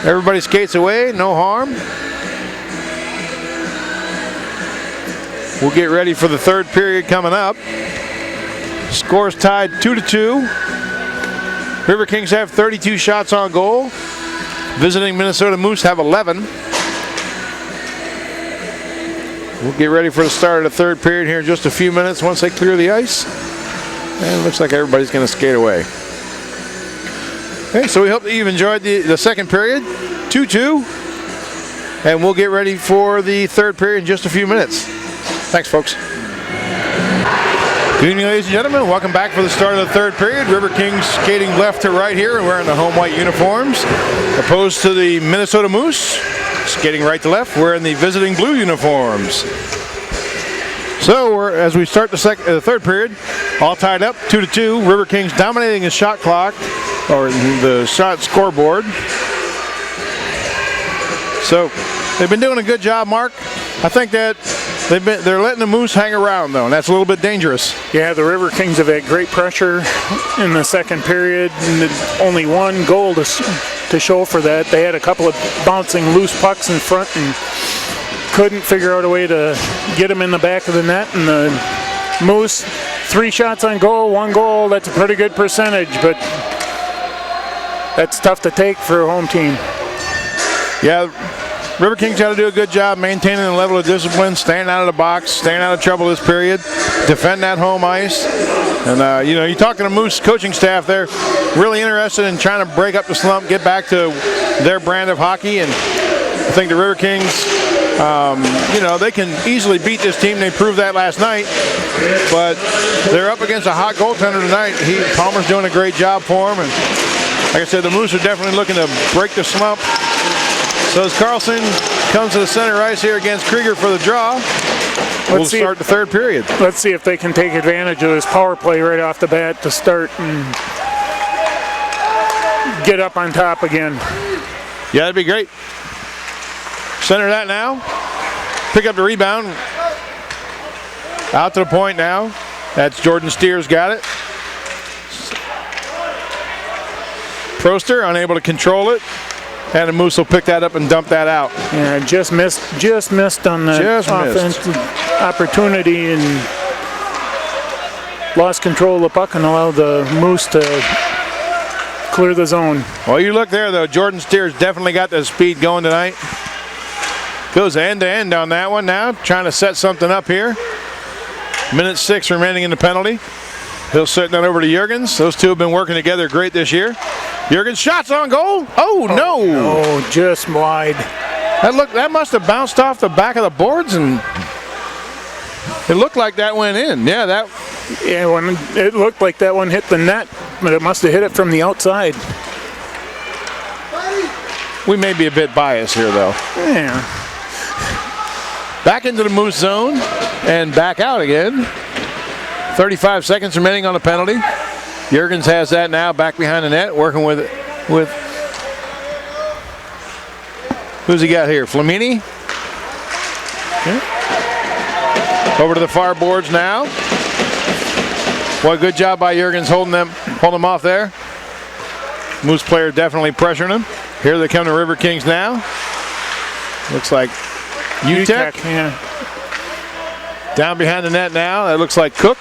Speaker 1: Everybody skates away, no harm. We'll get ready for the third period coming up. Score's tied 2-2. Riverkings have 32 shots on goal. Visiting Minnesota Moose have 11. We'll get ready for the start of the third period here in just a few minutes once they clear the ice. And it looks like everybody's going to skate away. Okay, so we hope that you've enjoyed the second period. 2-2. And we'll get ready for the third period in just a few minutes. Thanks, folks. Good evening, ladies and gentlemen. Welcome back for the start of the third period. Riverkings skating left to right here, wearing the home white uniforms, opposed to the Minnesota Moose skating right to left, wearing the visiting blue uniforms. So as we start the third period, all tied up 2-2. Riverkings dominating the shot clock or the shot scoreboard. So they've been doing a good job, Mark. I think that they're letting the Moose hang around, though, and that's a little bit dangerous.
Speaker 2: Yeah, the Riverkings have had great pressure in the second period, and only one goal to show for that. They had a couple of bouncing loose pucks in front and couldn't figure out a way to get them in the back of the net. And the Moose, 3 shots on goal, 1 goal. That's a pretty good percentage, but that's tough to take for a home team.
Speaker 1: Yeah. Riverkings got to do a good job maintaining the level of discipline, staying out of the box, staying out of trouble this period, defend that home ice. And, you talk to the Moose coaching staff, they're really interested in trying to break up the slump, get back to their brand of hockey. And I think the Riverkings, they can easily beat this team. They proved that last night. But they're up against a hot goaltender tonight. Palmer's doing a great job for him. And like I said, the Moose are definitely looking to break the slump. So as Carlson comes to the center ice here against Krieger for the draw, we'll start the third period.
Speaker 2: Let's see if they can take advantage of this power play right off the bat to start and get up on top again.
Speaker 1: Yeah, that'd be great. Center that now. Pick up the rebound. Out to the point now. That's Jordan Steers got it. Proster unable to control it. And the Moose will pick that up and dump that out.
Speaker 2: Yeah, just missed on the offensive opportunity and lost control of the puck and allowed the Moose to clear the zone.
Speaker 1: Well, you look there, though. Jordan Steers definitely got the speed going tonight. Goes end to end on that one now, trying to set something up here. Minute 6 remaining in the penalty. He'll set that over to Jurgens. Those two have been working together great this year. Jurgens shots on goal. Oh, no.
Speaker 2: Oh, just wide.
Speaker 1: That must have bounced off the back of the boards, and it looked like that went in. Yeah,
Speaker 2: when it looked like that one hit the net, but it must have hit it from the outside.
Speaker 1: We may be a bit biased here, though.
Speaker 2: Yeah.
Speaker 1: Back into the Moose zone and back out again. 35 seconds remaining on the penalty. Jurgens has that now back behind the net, working with who's he got here? Flamini. Okay. Over to the far boards now. What a good job by Jurgens holding them off there. Moose player definitely pressuring him. Here they come to Riverkings now. Looks like UTEC.
Speaker 2: Yeah.
Speaker 1: Down behind the net now. That looks like Cook.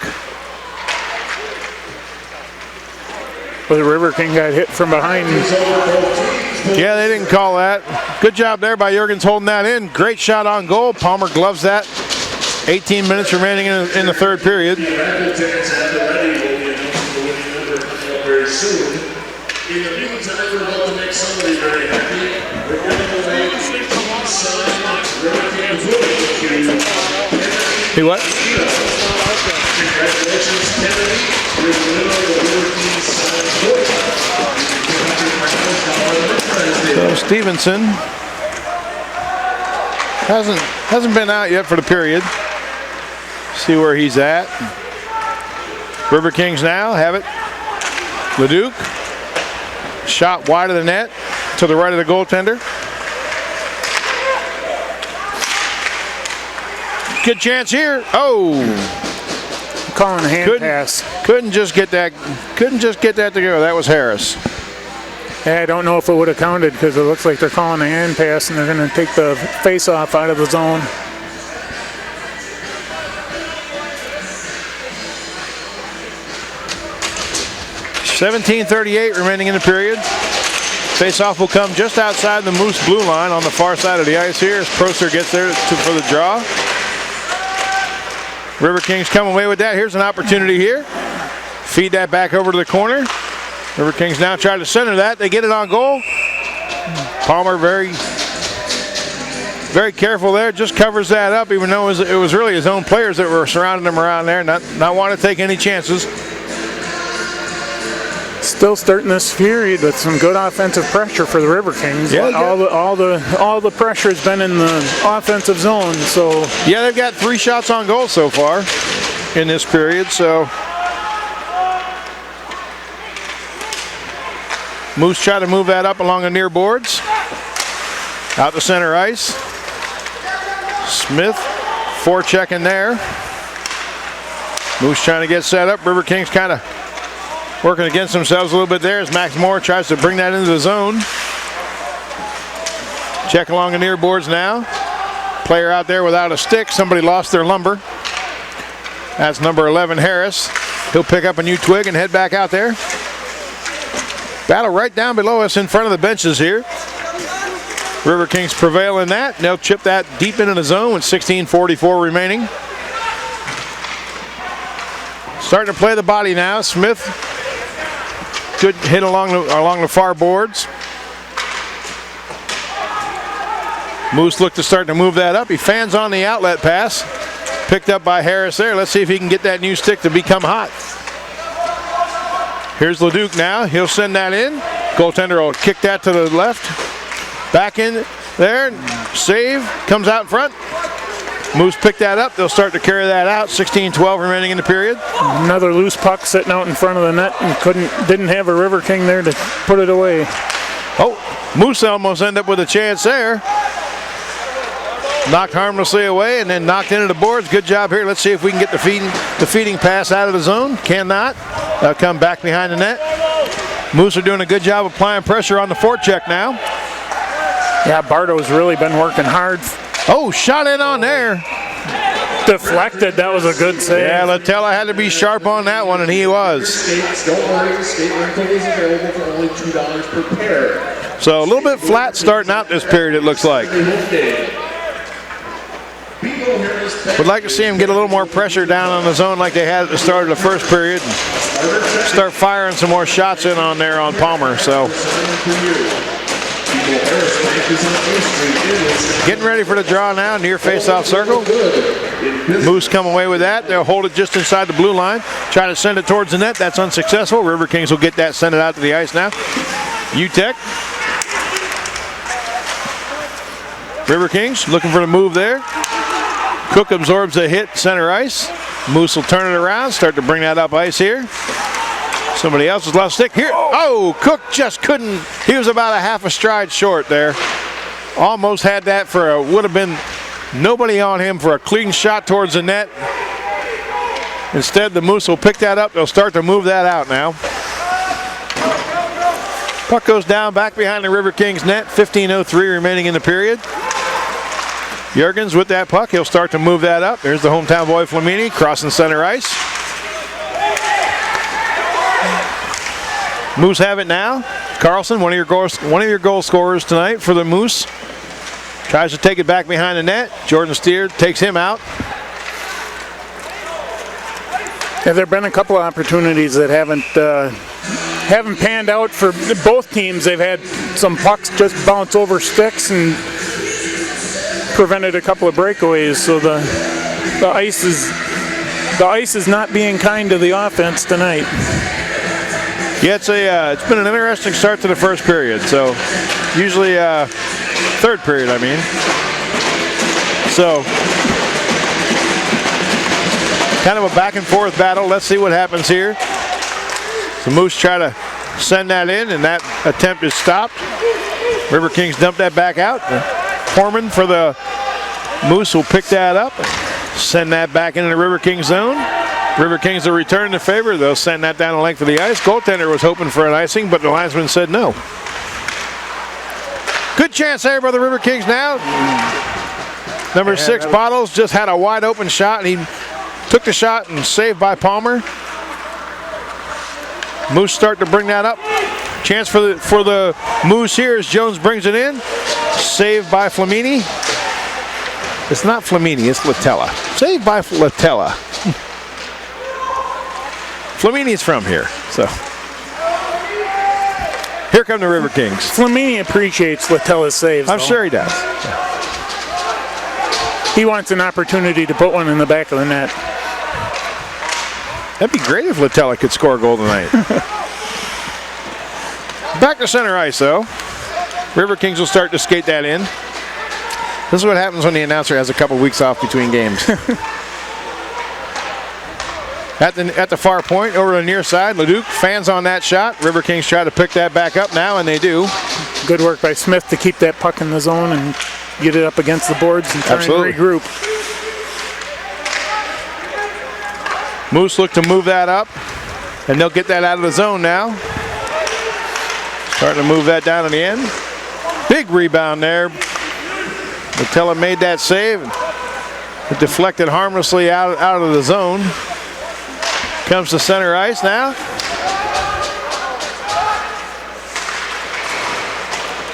Speaker 2: But the Riverking got hit from behind.
Speaker 1: Yeah, they didn't call that. Good job there by Jurgens holding that in. Great shot on goal. Palmer gloves that. 18 minutes remaining in the third period. Hey, what?
Speaker 3: Congratulations, Kennedy. You're the winner of the Riverkings
Speaker 1: So Stevenson hasn't been out yet for the period. See where he's at. Riverkings now have it. Leduc. Shot wide of the net to the right of the goaltender. Good chance here. Oh.
Speaker 2: Calling a hand pass.
Speaker 1: Couldn't just get that to go. That was Harris.
Speaker 2: Yeah, I don't know if it would have counted because it looks like they're calling a hand pass and they're going to take the face-off out of the zone.
Speaker 1: .17:38 remaining in the period. Face-off will come just outside the Moose blue line on the far side of the ice here as Proster gets there for the draw. Riverkings come away with that. Here's an opportunity here. Feed that back over to the corner. Riverkings now try to center that. They get it on goal. Palmer very careful there. Just covers that up, even though it was really his own players that were surrounding him around there. Not want to take any chances.
Speaker 2: Still starting this period with some good offensive pressure for the Riverkings.
Speaker 1: Yeah,
Speaker 2: all the pressure has been in the offensive zone. So
Speaker 1: yeah, they've got 3 shots on goal so far in this period. So Moose try to move that up along the near boards. Out to center ice. Smith forechecking there. Moose trying to get set up. Riverkings kind of working against themselves a little bit there as Max Moore tries to bring that into the zone. Check along the near boards now. Player out there without a stick. Somebody lost their lumber. That's number 11, Harris. He'll pick up a new twig and head back out there. Battle right down below us in front of the benches here. Riverkings prevail in that. They'll chip that deep into the zone with 16:44 remaining. Starting to play the body now. Smith. Good hit along the far boards. Moose look to start to move that up. He fans on the outlet pass. Picked up by Harris there. Let's see if he can get that new stick to become hot. Here's Leduc now. He'll send that in. Goaltender will kick that to the left. Back in there. Save. Comes out in front. Moose picked that up. They'll start to carry that out. 16:12 remaining in the period.
Speaker 2: Another loose puck sitting out in front of the net and didn't have a Riverking there to put it away.
Speaker 1: Oh, Moose almost end up with a chance there. Knocked harmlessly away and then knocked into the boards. Good job here. Let's see if we can get the feeding pass out of the zone. Cannot. They'll come back behind the net. Moose are doing a good job applying pressure on the forecheck now.
Speaker 2: Yeah, Bardo's really been working hard.
Speaker 1: Oh, shot in on there.
Speaker 2: Deflected. That was a good save.
Speaker 1: Yeah, Latella had to be sharp on that one, and he was.
Speaker 3: Skates, don't worry, the skate rental is available for only $2 per pair.
Speaker 1: So a little bit flat starting out this period, it looks like.
Speaker 3: Beagle here is
Speaker 1: Would like to see him get a little more pressure down on the zone like they had at the start of the first period. And start firing some more shots in on there on Palmer. So getting ready for the draw now, near face-off circle. Moose come away with that. They'll hold it just inside the blue line. Try to send it towards the net. That's unsuccessful. Riverkings will get that, send it out to the ice now. UTEC. Riverkings looking for the move there. Cook absorbs a hit center ice. Moose will turn it around, start to bring that up ice here. Somebody else's left stick here. Oh, Cook just couldn't. He was about a half a stride short there. Almost had that for a, would have been nobody on him for a clean shot towards the net. Instead, the Moose will pick that up. They'll start to move that out now. Puck goes down back behind the Riverkings net. 15:03 remaining in the period. Jurgens with that puck. He'll start to move that up. There's the hometown boy Flamini crossing center ice. Moose have it now. Carlson, one of your goal scorers tonight for the Moose. Tries to take it back behind the net. Jordan Steer takes him out.
Speaker 2: Yeah, there have been a couple of opportunities that haven't panned out for both teams. They've had some pucks just bounce over sticks and prevented a couple of breakaways. So the ice is not being kind to the offense tonight.
Speaker 1: Yeah, it's been an interesting start to the first period. So usually third period, I mean. So kind of a back and forth battle. Let's see what happens here. The Moose try to send that in, and that attempt is stopped. Riverkings dump that back out. Foreman for the Moose will pick that up, send that back into the Riverkings zone. Riverkings will return the favor. They'll send that down the length of the ice. Goaltender was hoping for an icing, but the linesman said no. Good chance there by the Riverkings now. Number 6, Bottles, just had a wide open shot, and he took the shot and saved by Palmer. Moose start to bring that up. Chance for the Moose here as Jones brings it in. Saved by Flamini. It's not Flamini, it's Latella. Saved by Latella. Flamini's from here, so. Here come the Riverkings.
Speaker 2: Flamini appreciates Latella's saves.
Speaker 1: I'm sure he does.
Speaker 2: He wants an opportunity to put one in the back of the net.
Speaker 1: That'd be great if Latella could score a goal tonight. Back to center ice, though. Riverkings will start to skate that in. This is what happens when the announcer has a couple weeks off between games. At the far point, over the near side, Leduc fans on that shot. Riverkings try to pick that back up now, and they do.
Speaker 2: Good work by Smith to keep that puck in the zone and get it up against the boards and try and regroup.
Speaker 1: Moose look to move that up, and they'll get that out of the zone now. Starting to move that down in the end. Big rebound there. Latella made that save. It deflected harmlessly out of the zone. Comes to center ice now.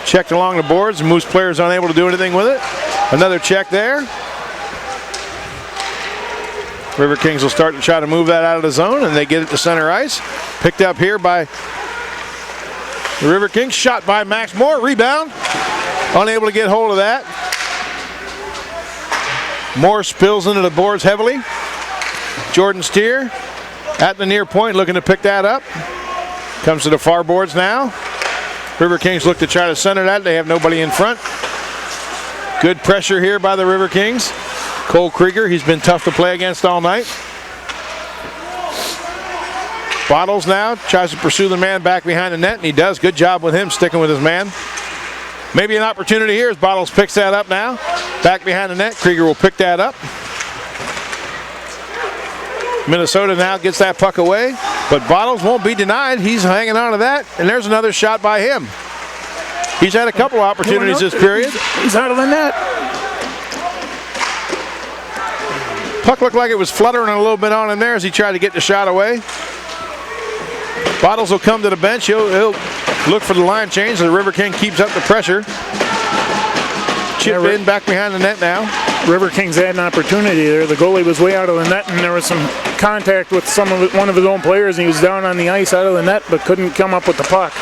Speaker 1: Checked along the boards. Moose players unable to do anything with it. Another check there. Riverkings will start to try to move that out of the zone, and they get it to center ice. Picked up here by the Riverkings. Shot by Max Moore. Rebound. Unable to get hold of that. Moore spills into the boards heavily. Jordan Steer at the near point looking to pick that up. Comes to the far boards now. Riverkings look to try to center that. They have nobody in front. Good pressure here by the Riverkings. Cole Krieger, he's been tough to play against all night. Bottles now tries to pursue the man back behind the net, and he does. Good job with him sticking with his man. Maybe an opportunity here as Bottles picks that up now. Back behind the net, Krieger will pick that up. Minnesota now gets that puck away, but Bottles won't be denied. He's hanging on to that, and there's another shot by him. He's had a couple of opportunities this period.
Speaker 2: He's out of the net.
Speaker 1: Puck looked like it was fluttering a little bit on him there as he tried to get the shot away. Bottles will come to the bench. He'll look for the line change. The River King keeps up the pressure. chip in back behind the net now.
Speaker 2: Riverkings had an opportunity there. The goalie was way out of the net, and there was some contact with one of his own players, and he was down on the ice out of the net, but couldn't come up with the puck.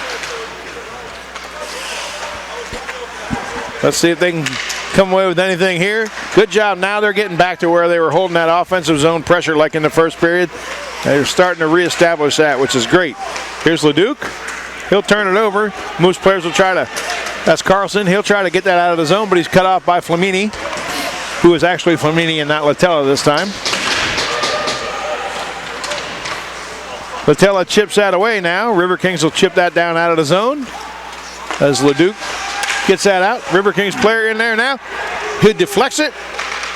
Speaker 1: Let's see if they can come away with anything here. Good job. Now they're getting back to where they were holding that offensive zone pressure like in the first period. They're starting to reestablish that, which is great. Here's Leduc. He'll turn it over. Moose players will try to, that's Carlson. He'll try to get that out of the zone, but he's cut off by Flamini, who is actually Flamini and not Latella this time. Latella chips that away now. Riverkings will chip that down out of the zone as Leduc gets that out. Riverkings player in there now. He deflects it.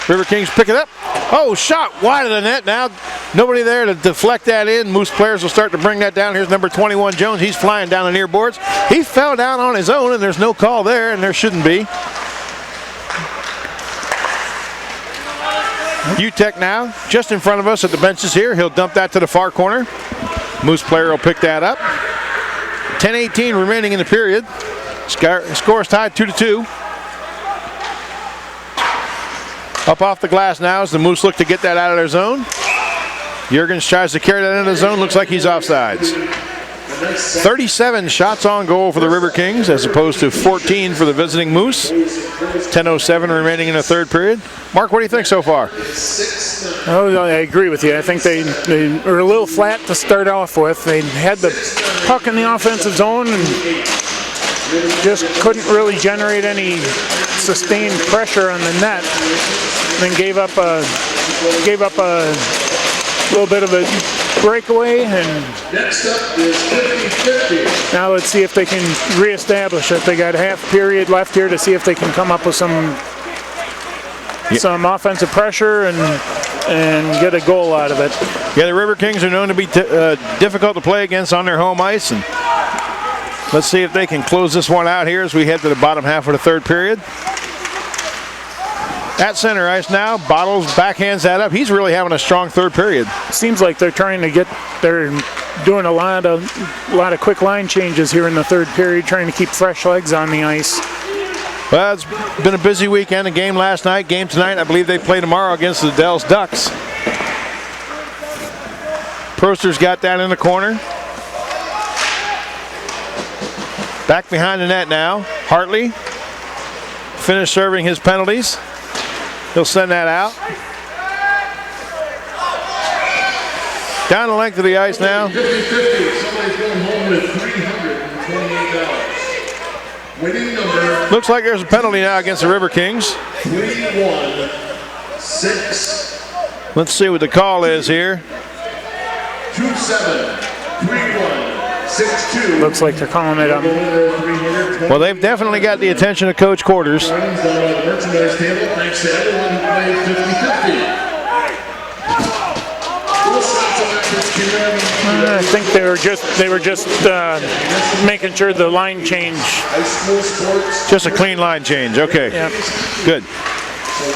Speaker 1: Riverkings pick it up. Oh, shot wide of the net now. Nobody there to deflect that in. Moose players will start to bring that down. Here's number 21, Jones. He's flying down the near boards. He fell down on his own, and there's no call there, and there shouldn't be. UTEC now, just in front of us at the benches here. He'll dump that to the far corner. Moose player will pick that up. 10:18 remaining in the period. Score is tied 2-2. Up off the glass now as the Moose look to get that out of their zone. Jurgens tries to carry that into the zone. Looks like he's offsides. 37 shots on goal for the Riverkings as opposed to 14 for the visiting Moose. 10:07 remaining in the third period. Mark, what do you think so far?
Speaker 2: Oh, I agree with you. I think they were a little flat to start off with. They had the puck in the offensive zone and just couldn't really generate any sustained pressure on the net. And then gave up a little bit of a breakaway, and
Speaker 3: Next up is 50-50.
Speaker 2: now let's see if they can reestablish it. They got half period left here to see if they can come up with some offensive pressure and get a goal out of it.
Speaker 1: Yeah, the Riverkings are known to be difficult to play against on their home ice, and let's see if they can close this one out here as we head to the bottom half of the third period. At center ice now, Bottles backhands that up. He's really having a strong third period.
Speaker 2: Seems like they're doing a lot of quick line changes here in the third period, trying to keep fresh legs on the ice.
Speaker 1: Well, it's been a busy weekend. A game last night, game tonight. I believe they play tomorrow against the Dells Ducks. Proster's got that in the corner. Back behind the net now. Hartley finished serving his penalties. He'll send that out. Down the length of the ice now.
Speaker 3: 50-50. Somebody's going home with $328. Winning number
Speaker 1: Looks like there's a penalty now against the Riverkings.
Speaker 3: 3-1-6.
Speaker 1: Let's see what the call is here.
Speaker 3: 2-7. 3-1-6-2.
Speaker 2: Looks like they're calling it
Speaker 1: Well, they've definitely got the attention of Coach Quarters.
Speaker 3: Down on the merchandise table, thanks to everyone who played 50-50.
Speaker 2: I think they were just making sure the line change.
Speaker 1: Just a clean line change. Okay.
Speaker 2: Yeah.
Speaker 1: Good.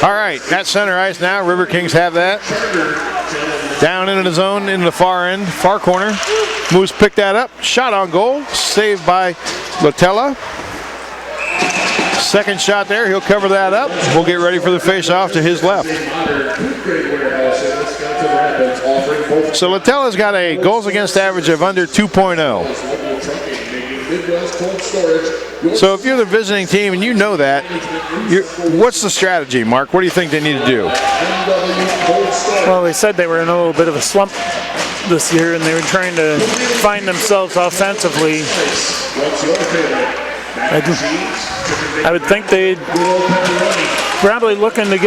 Speaker 1: All right. At center ice now. Riverkings have that. Down into the zone, into the far end, far corner. Moose picked that up. Shot on goal. Saved by Latella. Second shot there. He'll cover that up. We'll get ready for the face-off to his left. So Latella's got a goals against average of under 2.0. So if you're the visiting team and you know that, what's the strategy, Mark? What do you think they need to do?
Speaker 2: Well, they said they were in a little bit of a slump this year, and they were trying to find themselves offensively. I would think they'd probably looking to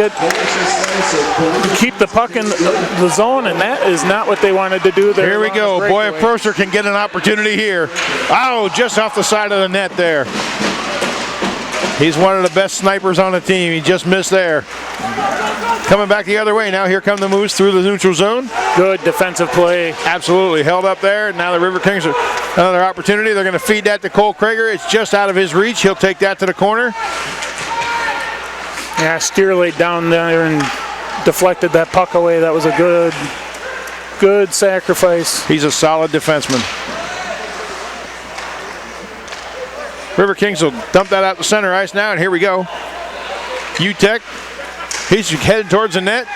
Speaker 2: keep the puck in the zone, and that is not what they wanted to do there.
Speaker 1: Here we go. Boy, if Proster can get an opportunity here. Oh, just off the side of the net there. He's one of the best snipers on the team. He just missed there. Coming back the other way now. Here come the Moose through the neutral zone.
Speaker 2: Good defensive play.
Speaker 1: Absolutely. Held up there. Now the Riverkings are another opportunity. They're going to feed that to Cole Krager. It's just out of his reach. He'll take that to the corner.
Speaker 2: Yeah, Steer laid down there and deflected that puck away. That was a good sacrifice.
Speaker 1: He's a solid defenseman. Riverkings will dump that out to center ice now, and here we go. UTEC. He's headed towards the net.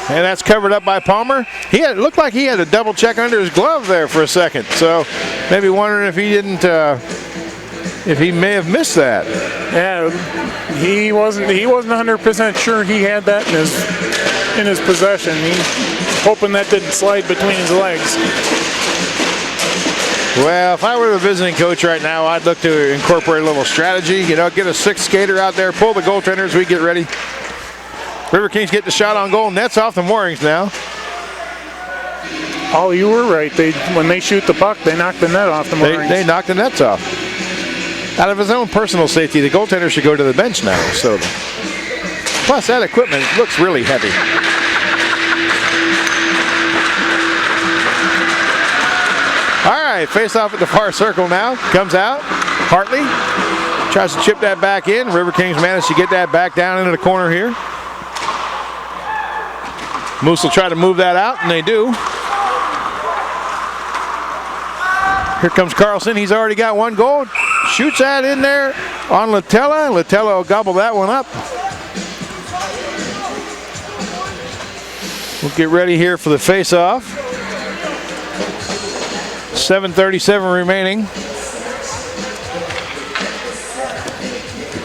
Speaker 1: And that's covered up by Palmer. It looked like he had a double check under his glove there for a second. So maybe wondering if he didn't, if he may have missed that.
Speaker 2: Yeah, he wasn't 100% sure he had that in his possession. He's hoping that didn't slide between his legs.
Speaker 1: Well, if I were the visiting coach right now, I'd look to incorporate a little strategy. You know, get a sixth skater out there, pull the goaltender as we get ready. Riverkings get the shot on goal. Nets off the moorings now.
Speaker 2: Oh, you were right. When they shoot the puck, they knock the net off the moorings.
Speaker 1: They knock the nets off. Out of his own personal safety, the goaltender should go to the bench now. So, plus that equipment looks really heavy. All right, face off at the far circle now. Comes out. Hartley tries to chip that back in. Riverkings managed to get that back down into the corner here. Moose will try to move that out, and they do. Here comes Carlson. He's already got one goal. Shoots that in there on Latella. Latella will gobble that one up. We'll get ready here for the face-off. 7:37 remaining.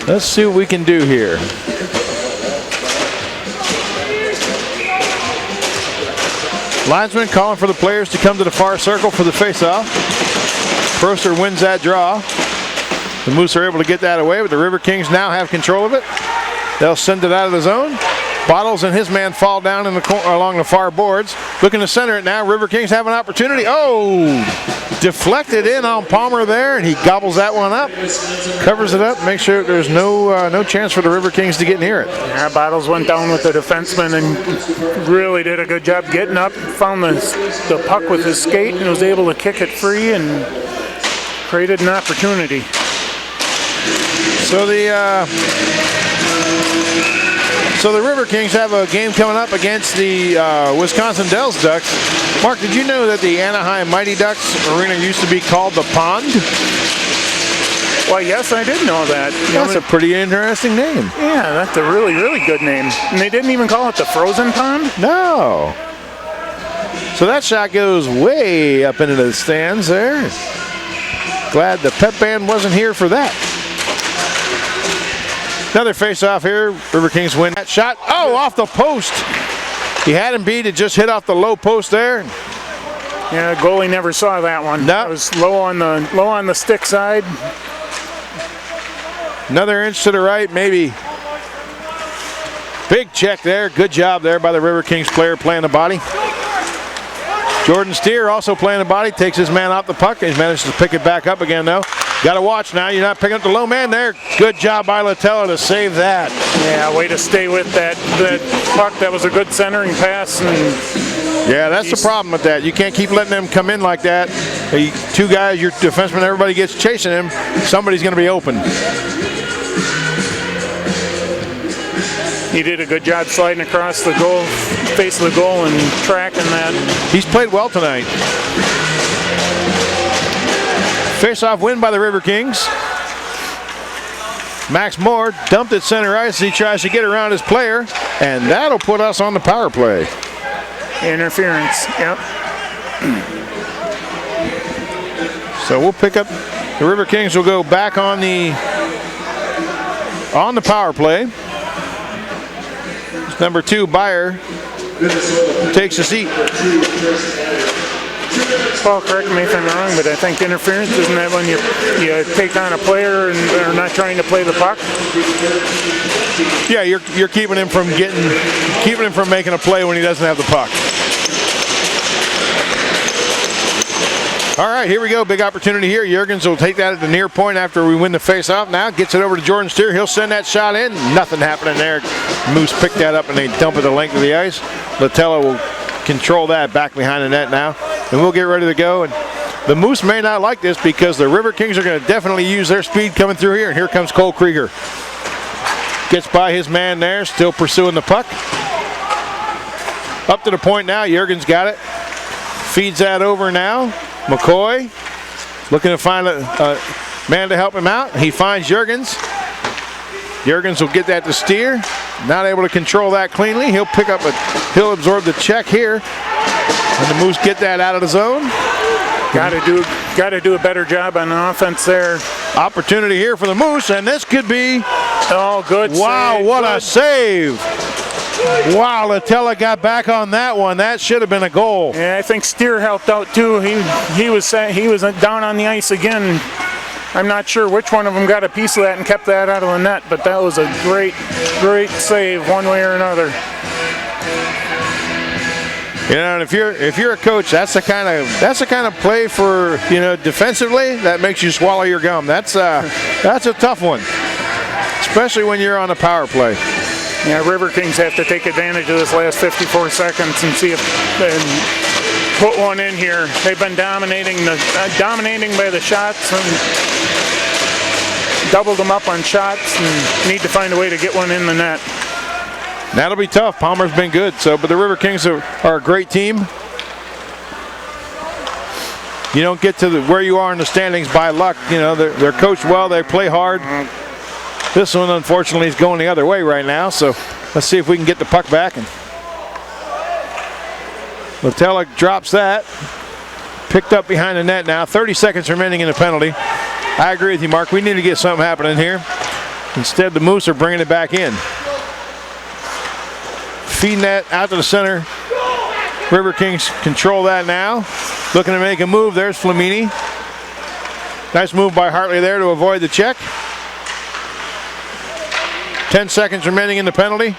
Speaker 1: Let's see what we can do here. Linesman calling for the players to come to the far circle for the face-off. Proster wins that draw. The Moose are able to get that away, but the Riverkings now have control of it. They'll send it out of the zone. Bottles and his man fall down in the along the far boards. Looking to center it now. Riverkings have an opportunity. Oh! Deflected in on Palmer there, and he gobbles that one up. Covers it up, makes sure there's no chance for the Riverkings to get near it.
Speaker 2: Yeah, Bottles went down with the defenseman and really did a good job getting up. Found the puck with his skate and was able to kick it free and created an opportunity.
Speaker 1: So the Riverkings have a game coming up against the Wisconsin Dells Ducks. Mark, did you know that the Anaheim Mighty Ducks arena used to be called the Pond?
Speaker 2: Well, yes, I did know that.
Speaker 1: That's a pretty interesting name.
Speaker 2: Yeah, that's a really, really good name. And they didn't even call it the Frozen Pond?
Speaker 1: No. So that shot goes way up into the stands there. Glad the pep band wasn't here for that. Another face-off here. Riverkings win that shot. Oh, off the post. He had him beat. It just hit off the low post there.
Speaker 2: Yeah, goalie never saw that one.
Speaker 1: No.
Speaker 2: It was low on the stick side.
Speaker 1: Another inch to the right, maybe. Big check there. Good job there by the Riverkings player playing the body. Jordan Steer also playing the body. Takes his man off the puck. He's managed to pick it back up again, though. Got to watch now. You're not picking up the low man there. Good job by Latella to save that.
Speaker 2: Yeah, way to stay with that puck. That was a good centering pass. And
Speaker 1: yeah, that's the problem with that. You can't keep letting them come in like that. Two guys, your defenseman, everybody gets chasing him. Somebody's going to be open.
Speaker 2: He did a good job sliding across the goal, face of the goal, and tracking that.
Speaker 1: He's played well tonight. Face-off win by the Riverkings. Max Moore dumped at center ice as he tries to get around his player, and that'll put us on the power play.
Speaker 2: Interference, yep.
Speaker 1: So we'll pick up, the Riverkings will go back on the power play. Number 2, Byer, takes a seat.
Speaker 2: Paul, correct me if I'm wrong, but I think interference, isn't that when you take on a player and are not trying to play the puck?
Speaker 1: Yeah, you're keeping him from making a play when he doesn't have the puck. All right, here we go. Big opportunity here. Jurgens will take that at the near point after we win the face-off. Now gets it over to Jordan Steer. He'll send that shot in. Nothing happening there. Moose picked that up and they dump it the length of the ice. Latella will control that back behind the net now. And we'll get ready to go. And the Moose may not like this because the Riverkings are going to definitely use their speed coming through here. And here comes Cole Krieger. Gets by his man there, still pursuing the puck. Up to the point now. Jurgens got it. Feeds that over now. McCoy looking to find a man to help him out. He finds Jurgens. Jurgens will get that to Steer. Not able to control that cleanly. He'll absorb the check here. And the Moose get that out of the zone.
Speaker 2: Got to do a better job on the offense there.
Speaker 1: Opportunity here for the Moose, and this could be.
Speaker 2: Oh, good.
Speaker 1: Wow,
Speaker 2: save.
Speaker 1: what
Speaker 2: Good.
Speaker 1: a save! Wow, Latella got back on that one. That should have been a goal.
Speaker 2: Yeah, I think Steer helped out too. He was down on the ice again. I'm not sure which one of them got a piece of that and kept that out of the net, but that was a great save one way or another.
Speaker 1: You know, and if you're a coach, that's the kind of play for, you know, defensively that makes you swallow your gum. That's a tough one, especially when you're on a power play.
Speaker 2: Yeah, Riverkings have to take advantage of this last 54 seconds and see if and put one in here. They've been dominating by the shots and doubled them up on shots and need to find a way to get one in the net.
Speaker 1: That'll be tough. Palmer's been good, but the Riverkings are a great team. You don't get to where you are in the standings by luck. You know, they're coached well. They play hard. This one, unfortunately, is going the other way right now. So let's see if we can get the puck back. And Latella drops that. Picked up behind the net now. 30 seconds remaining in the penalty. I agree with you, Mark. We need to get something happening here. Instead, the Moose are bringing it back in. Feeding that out to the center. Riverkings control that now. Looking to make a move. There's Flamini. Nice move by Hartley there to avoid the check. 10 seconds remaining in the penalty.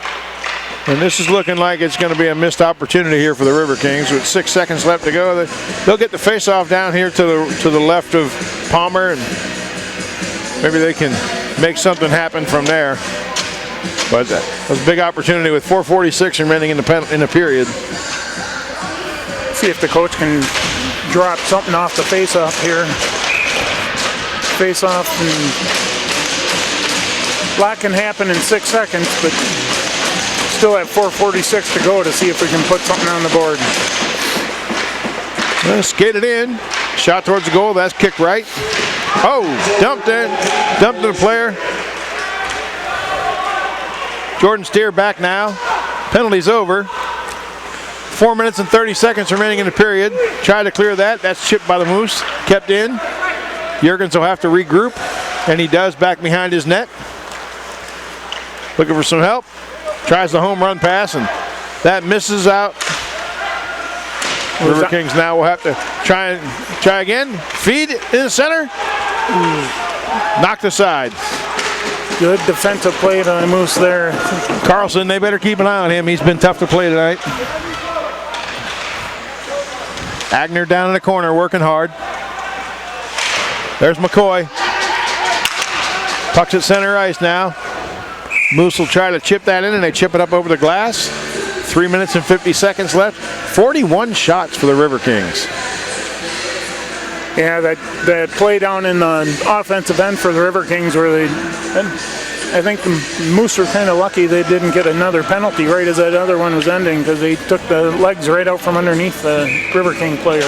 Speaker 1: And this is looking like it's going to be a missed opportunity here for the Riverkings with 6 seconds left to go. They'll get the face-off down here to the left of Palmer, and maybe they can make something happen from there. But that was a big opportunity with 4:46 remaining in the period.
Speaker 2: See if the coach can drop something off the face-off here. Face-off, and a lot can happen in 6 seconds, but still have 4:46 to go to see if we can put something on the board.
Speaker 1: Skated in, shot towards the goal. That's kicked right. Oh, dumped to the player. Jordan Steer back now. Penalty's over. 4 minutes and 30 seconds remaining in the period. Try to clear that. That's chipped by the Moose. Kept in. Jurgens will have to regroup, and he does back behind his net. Looking for some help. Tries the home run pass, and that misses out. Riverkings now will have to try again. Feed in the center. Knocked aside.
Speaker 2: Good defensive play by the Moose there.
Speaker 1: Carlson, they better keep an eye on him. He's been tough to play tonight. Agner down in the corner working hard. There's McCoy. Puck's at center ice now. Moose will try to chip that in, and they chip it up over the glass. 3 minutes and 50 seconds left. 41 shots for the Riverkings.
Speaker 2: Yeah, that play down in the offensive end for the Riverkings, where I think the Moose were kind of lucky they didn't get another penalty right as that other one was ending, because they took the legs right out from underneath the Riverking player.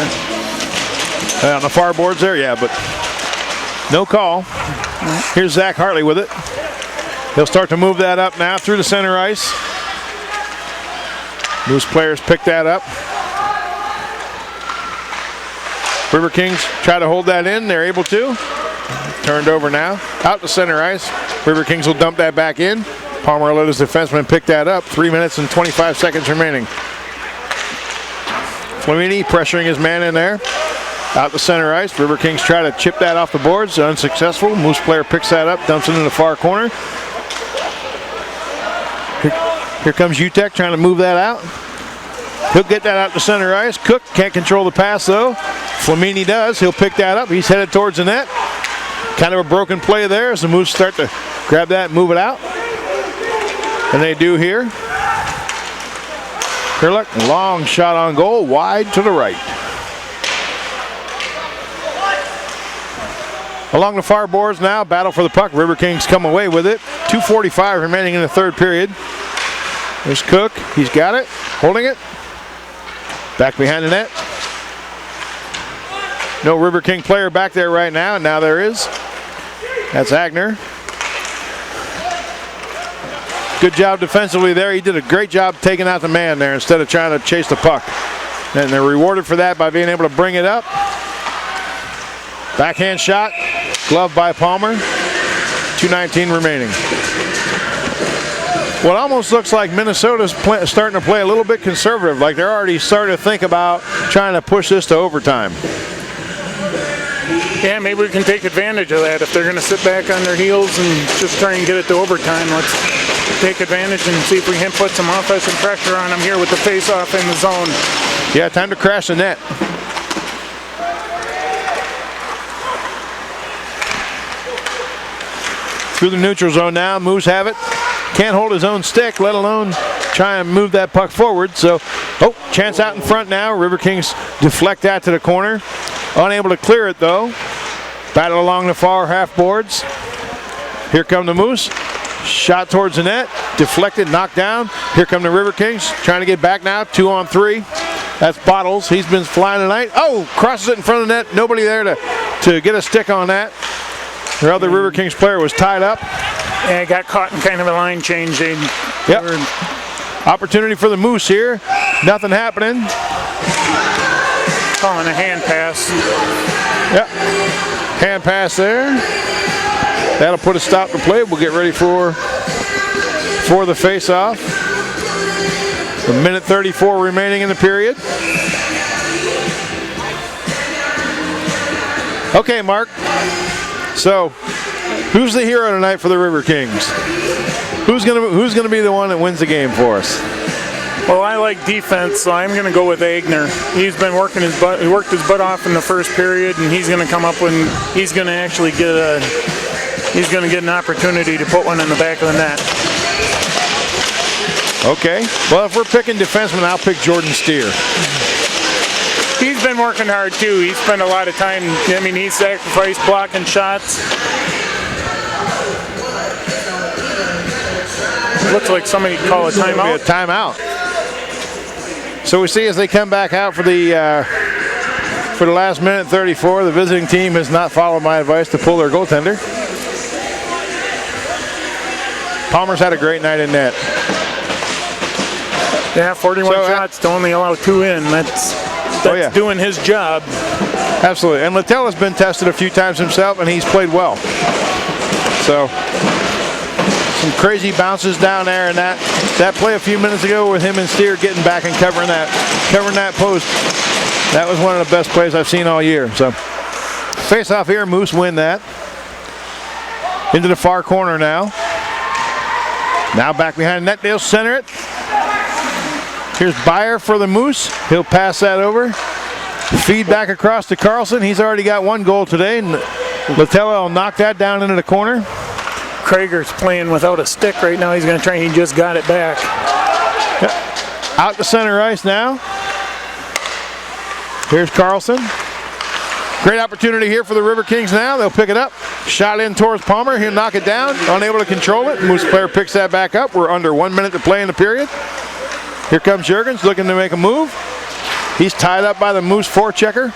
Speaker 1: On the far boards there, yeah, but no call. Here's Zach Hartley with it. He'll start to move that up now through the center ice. Moose players pick that up. Riverkings try to hold that in. They're able to. Turned over now. Out to center ice. Riverkings will dump that back in. Palmer let his defenseman pick that up. 3 minutes and 25 seconds remaining. Flamini pressuring his man in there. Out to center ice. Riverkings try to chip that off the boards. Unsuccessful. Moose player picks that up. Dumps it in the far corner. Here comes Utek trying to move that out. He'll get that out to center ice. Cook can't control the pass though. Flamini does. He'll pick that up. He's headed towards the net. Kind of a broken play there as the Moose start to grab that and move it out. And they do here. Kerlick, long shot on goal, wide to the right. Along the far boards now, battle for the puck. Riverkings come away with it. 2:45 remaining in the third period. There's Cook. He's got it. Holding it. Back behind the net. No Riverking player back there right now. Now there is. That's Agner. Good job defensively there. He did a great job taking out the man there instead of trying to chase the puck. And they're rewarded for that by being able to bring it up. Backhand shot, glove by Palmer. 2:19 remaining. What almost looks like Minnesota's starting to play a little bit conservative, like they're already starting to think about trying to push this to overtime.
Speaker 2: Yeah, maybe we can take advantage of that. If they're going to sit back on their heels and just try and get it to overtime, let's take advantage and see if we can put some offensive pressure on them here with the face-off in the zone.
Speaker 1: Yeah, time to crash the net. Through the neutral zone now, Moose have it. Can't hold his own stick, let alone try and move that puck forward. So, chance out in front now. Riverkings deflect that to the corner. Unable to clear it though. Battle along the far half boards. Here come the Moose. Shot towards the net. Deflected, knocked down. Here come the Riverkings. Trying to get back now. 2-on-3. That's Bottles. He's been flying tonight. Oh, crosses it in front of the net. Nobody there to get a stick on that. Their other Riverkings player was tied up.
Speaker 2: Yeah, got caught in kind of a line change.
Speaker 1: Opportunity for the Moose here. Nothing happening.
Speaker 2: Calling a hand pass.
Speaker 1: Yep. Hand pass there. That'll put a stop to play. We'll get ready for the face-off. A minute 34 remaining in the period. Okay, Mark. So, who's the hero tonight for the Riverkings? Who's gonna be the one that wins the game for us?
Speaker 2: Well, I like defense, so I'm going to go with Agner. He's been working his butt. He worked his butt off in the first period, and he's going to come up when he's going to actually get an opportunity to put one in the back of the net.
Speaker 1: Okay. Well, if we're picking defensemen, I'll pick Jordan Steer.
Speaker 2: He's been working hard too. He spent a lot of time. I mean, he sacrificed blocking shots. Looks like somebody call a timeout.
Speaker 1: A timeout. So we see as they come back out for the last minute 34, the visiting team has not followed my advice to pull their goaltender. Palmer's had a great night in net.
Speaker 2: Yeah, 41 shots to only allow 2 in. That's doing his job.
Speaker 1: Absolutely. And Littell has been tested a few times himself, and he's played well. So some crazy bounces down there, and that play a few minutes ago with him and Steer getting back and covering that post. That was one of the best plays I've seen all year. So face off here, Moose win that. Into the far corner now. Now back behind net, they'll center it. Here's Byer for the Moose. He'll pass that over. Feed back across to Carlson. He's already got 1 goal today. Littell will knock that down into the corner.
Speaker 2: Krager's playing without a stick right now. He's going to try. He just got it back.
Speaker 1: Yep. Out to center ice now. Here's Carlson. Great opportunity here for the Riverkings now. They'll pick it up. Shot in towards Palmer. He'll knock it down. Unable to control it. Moose player picks that back up. We're under 1 minute to play in the period. Here comes Juergens looking to make a move. He's tied up by the Moose forechecker.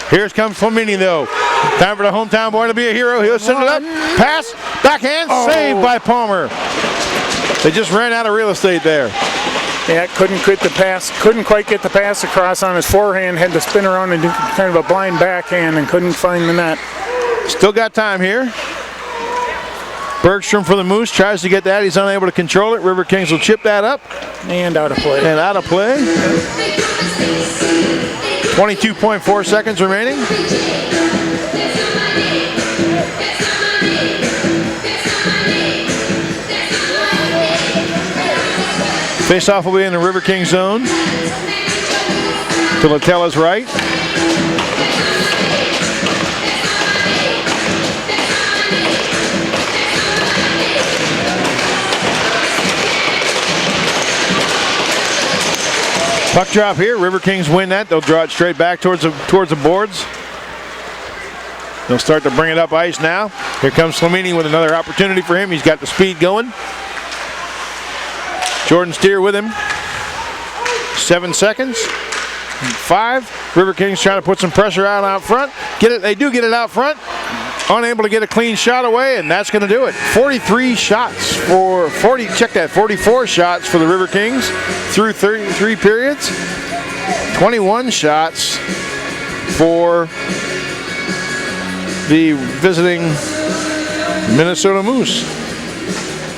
Speaker 1: Here comes Flamini though. Time for the hometown boy to be a hero. He'll send it up. Pass. Backhand. Saved by Palmer. They just ran out of real estate there.
Speaker 2: Yeah, couldn't quite get the pass across on his forehand. Had to spin around and do kind of a blind backhand and couldn't find the net.
Speaker 1: Still got time here. Bergstrom for the Moose tries to get that. He's unable to control it. Riverkings will chip that up.
Speaker 2: And out of play.
Speaker 1: 22.4 seconds remaining. Face-off will be in the Riverking zone. To Littella's right. Puck drop here. Riverkings win that. They'll draw it straight back towards the boards. They'll start to bring it up ice now. Here comes Flamini with another opportunity for him. He's got the speed going. Jordan Steer with him. 7 seconds. 5. Riverkings trying to put some pressure out front. Get it. They do get it out front. unable to get a clean shot away, and that's going to do it. 43 shots for 44 shots for the River Kings through 33 periods. 21 shots for the visiting Minnesota Moose.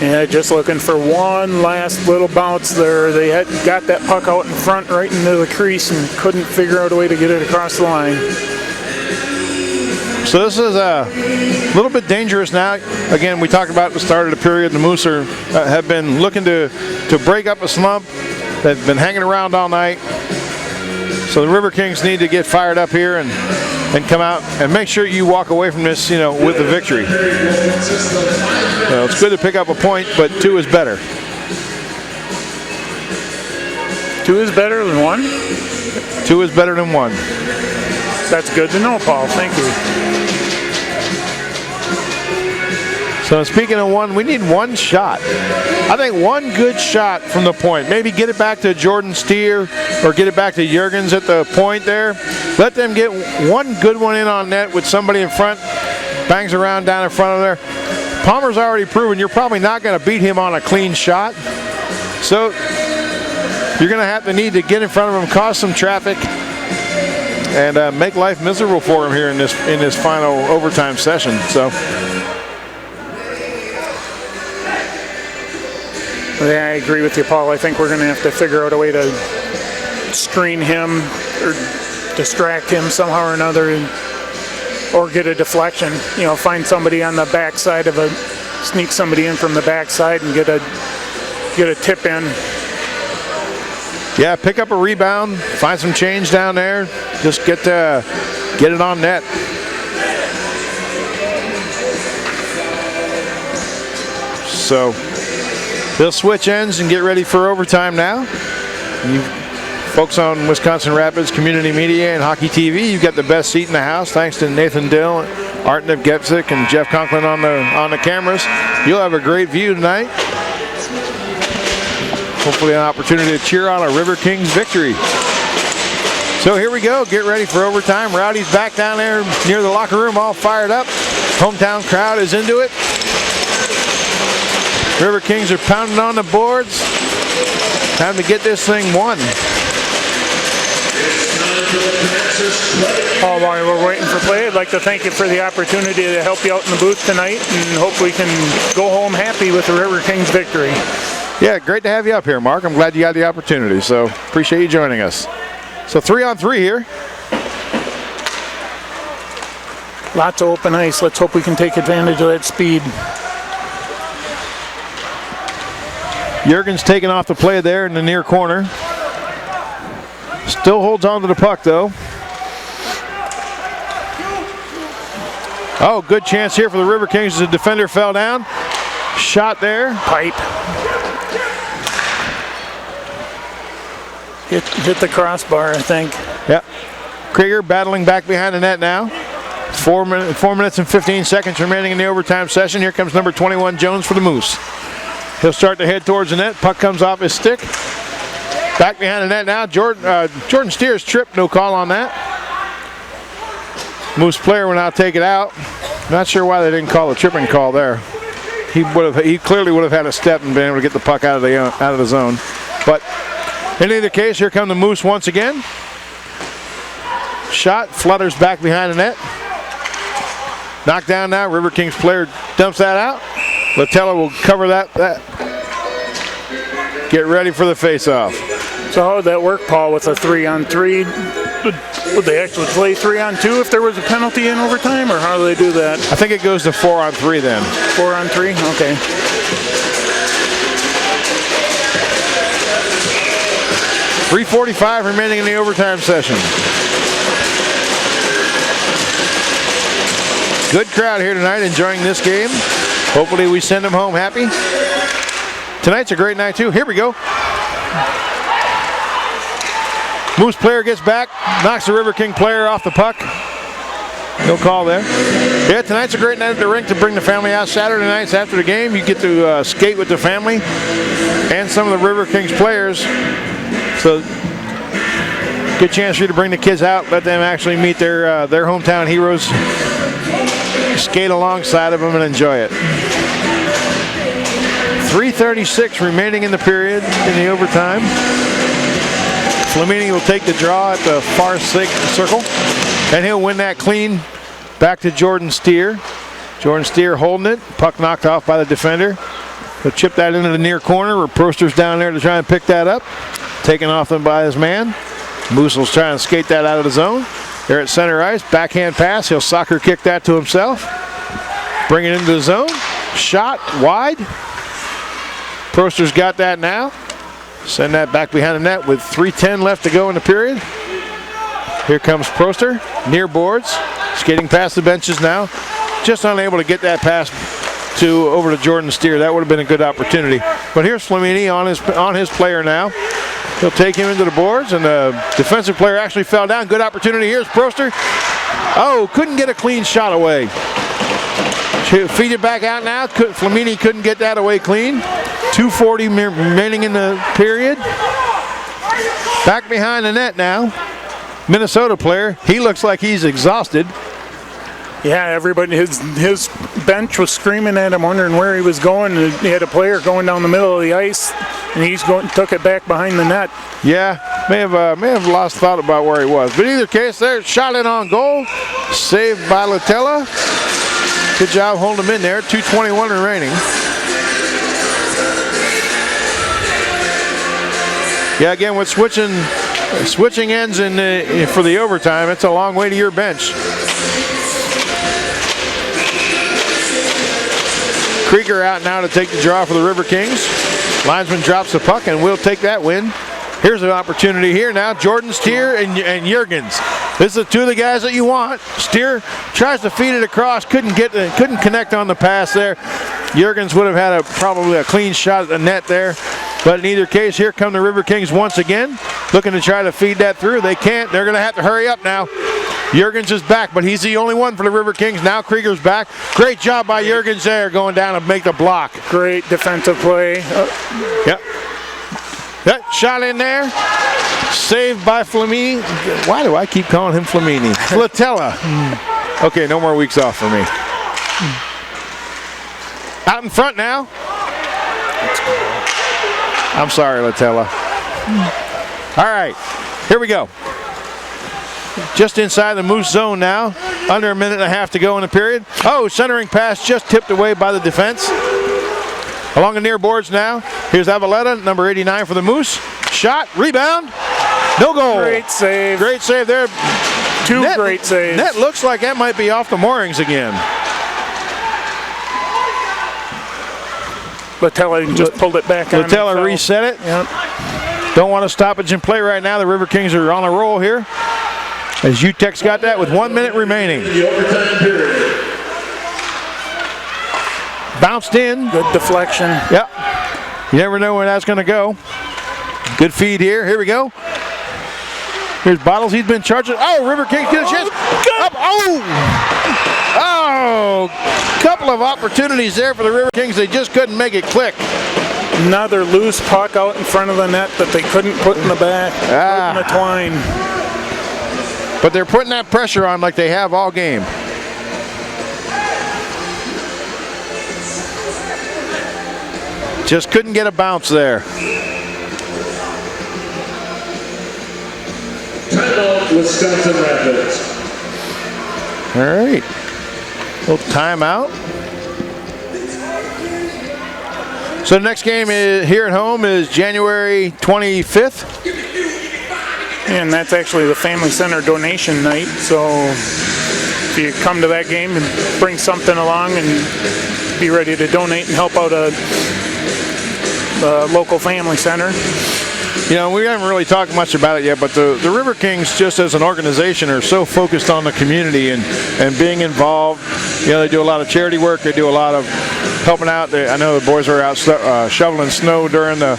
Speaker 2: Yeah, just looking for one last little bounce there. They had got that puck out in front right into the crease and couldn't figure out a way to get it across the line.
Speaker 1: So this is a little bit dangerous now. Again, we talked about at the start of the period, the Moose have been looking to break up a slump. They've been hanging around all night. So the River Kings need to get fired up here and come out and make sure you walk away from this, with the victory. It's good to pick up a point, but 2 is better.
Speaker 2: 2 is better than 1?
Speaker 1: 2 is better than 1.
Speaker 2: That's good to know, Paul. Thank you.
Speaker 1: So speaking of 1, we need 1 shot. I think 1 good shot from the point. Maybe get it back to Jordan Steer or get it back to Jurgens at the point there. Let them get 1 good one in on net with somebody in front. Bangs around down in front of there. Palmer's already proven you're probably not going to beat him on a clean shot. So you're going to have to need to get in front of him, cause some traffic, and make life miserable for him here in this final overtime session. So.
Speaker 2: Yeah, I agree with you, Paul. I think we're going to have to figure out a way to screen him or distract him somehow or another, or get a deflection. Find somebody on the backside sneak somebody in from the backside and get a tip in.
Speaker 1: Yeah, pick up a rebound, find some change down there. Just get it on net. So. They'll switch ends and get ready for overtime now. You folks on Wisconsin Rapids Community Media and Hockey TV, you've got the best seat in the house thanks to Nathan Dill, Art Napgezek, and Jeff Conklin on the cameras. You'll have a great view tonight. Hopefully an opportunity to cheer on a River Kings victory. So here we go. Get ready for overtime. Rowdy's back down there near the locker room, all fired up. Hometown crowd is into it. River Kings are pounding on the boards. Time to get this thing won.
Speaker 2: Paul, while we're waiting for play, I'd like to thank you for the opportunity to help you out in the booth tonight, and hope we can go home happy with the River Kings victory.
Speaker 1: Yeah, great to have you up here, Mark. I'm glad you got the opportunity, so appreciate you joining us. So 3-on-3 here.
Speaker 2: Lots of open ice. Let's hope we can take advantage of that speed.
Speaker 1: Jurgens taking off the play there in the near corner. Still holds on to the puck, though. Oh, good chance here for the River Kings as the defender fell down. Shot there.
Speaker 2: Pipe. Hit the crossbar, I think.
Speaker 1: Yep. Krieger battling back behind the net now. 4 minutes and 15 seconds remaining in the overtime session. Here comes number 21, Jones, for the Moose. He'll start to head towards the net. Puck comes off his stick. Back behind the net now. Jordan Steers tripped. No call on that. Moose player will now take it out. Not sure why they didn't call a tripping call there. He clearly would have had a step and been able to get the puck out of the zone. But in either case, here come the Moose once again. Shot flutters back behind the net. Knocked down now. River Kings player dumps that out. Latella will cover that. Get ready for the face-off.
Speaker 2: So how would that work, Paul, with a 3-on-3? Would they actually play 3-on-2 if there was a penalty in overtime, or how do they do that?
Speaker 1: I think it goes to 4-on-3 then.
Speaker 2: 4-on-3? Okay.
Speaker 1: .345 remaining in the overtime session. Good crowd here tonight enjoying this game. Hopefully we send them home happy. Tonight's a great night too. Here we go. Moose player gets back, knocks the River King player off the puck. No call there. Yeah, tonight's a great night at the rink to bring the family out. Saturday nights after the game, you get to skate with the family and some of the River Kings players. So good chance for you to bring the kids out, let them actually meet their hometown heroes. skate alongside of them and enjoy it. 3:36 remaining in the period in the overtime. Flamini will take the draw at the far circle, and he'll win that clean back to Jordan Steer. Jordan Steer holding it. Puck knocked off by the defender. He'll chip that into the near corner where Proster's down there to try and pick that up. Taken off them by his man. Moose will try and skate that out of the zone. They're at center ice. Backhand pass. He'll soccer kick that to himself. Bring it into the zone. Shot wide. Proster's got that now. Send that back behind the net with 3:10 left to go in the period. Here comes Proster. Near boards. Skating past the benches now. Just unable to get that pass over to Jordan Steer. That would have been a good opportunity. But here's Flamini on his player now. He'll take him into the boards, and the defensive player actually fell down. Good opportunity. Here's Proster. Oh, couldn't get a clean shot away. Feed it back out now. Flamini couldn't get that away clean. 2:40 remaining in the period. Back behind the net now. Minnesota player. He looks like he's exhausted.
Speaker 2: Yeah, everybody, his bench was screaming at him, wondering where he was going. And he had a player going down the middle of the ice, and took it back behind the net.
Speaker 1: Yeah, may have lost thought about where he was. But in either case, there's shot in on goal, saved by Latella. Good job holding him in there. 2:21 remaining. Yeah, again with switching ends for the overtime, it's a long way to your bench. Krieger out now to take the draw for the Riverkings. Linesman drops the puck and will take that win. Here's an opportunity here now. Jordan Steer and Jurgens. This is two of the guys that you want. Steer tries to feed it across, couldn't connect on the pass there. Jurgens would have had probably a clean shot at the net there. But in either case, here come the Riverkings once again, looking to try to feed that through. They can't. They're going to have to hurry up now. Jurgens is back, but he's the only one for the Riverkings. Now Krieger's back. Great job by Jurgens there, going down and make the block.
Speaker 2: Great defensive play.
Speaker 1: Yep. That shot in there. Saved by Flamini. Why do I keep calling him Flamini? Latella. Okay, no more weeks off for me. Out in front now. I'm sorry, Latella. All right, here we go. Just inside the Moose zone now. Under a minute and a half to go in the period. Oh, centering pass just tipped away by the defense. Along the near boards now. Here's Avaletta, number 89 for the Moose. Shot, rebound, no goal.
Speaker 2: Great save.
Speaker 1: Great save there.
Speaker 2: Two great saves.
Speaker 1: Net looks like that might be off the moorings again.
Speaker 2: Latella just pulled it back on.
Speaker 1: Latella reset it.
Speaker 2: Yep.
Speaker 1: Don't want to stoppage and play right now. The Riverkings are on a roll here. As UTEC's got that with 1 minute remaining. Bounced in.
Speaker 2: Good deflection.
Speaker 1: Yep. You never know where that's going to go. Good feed here. Here we go. Here's Bottles. He's been charged. Oh, Riverkings get a chance. Up. Oh, couple of opportunities there for the Riverkings. They just couldn't make it click.
Speaker 2: Another loose puck out in front of the net that they couldn't put in the back. In the twine.
Speaker 1: But they're putting that pressure on like they have all game. Just couldn't get a bounce there.
Speaker 3: Timeout, Wisconsin Rapids.
Speaker 1: All right. Little timeout. So the next game here at home is January 25th.
Speaker 2: And that's actually the Family Center donation night. So if you come to that game and bring something along and be ready to donate and help out the local family center.
Speaker 1: You know, we haven't really talked much about it yet, but the Riverkings, just as an organization, are so focused on the community and being involved. You know, they do a lot of charity work. They do a lot of helping out. I know the boys were out shoveling snow during the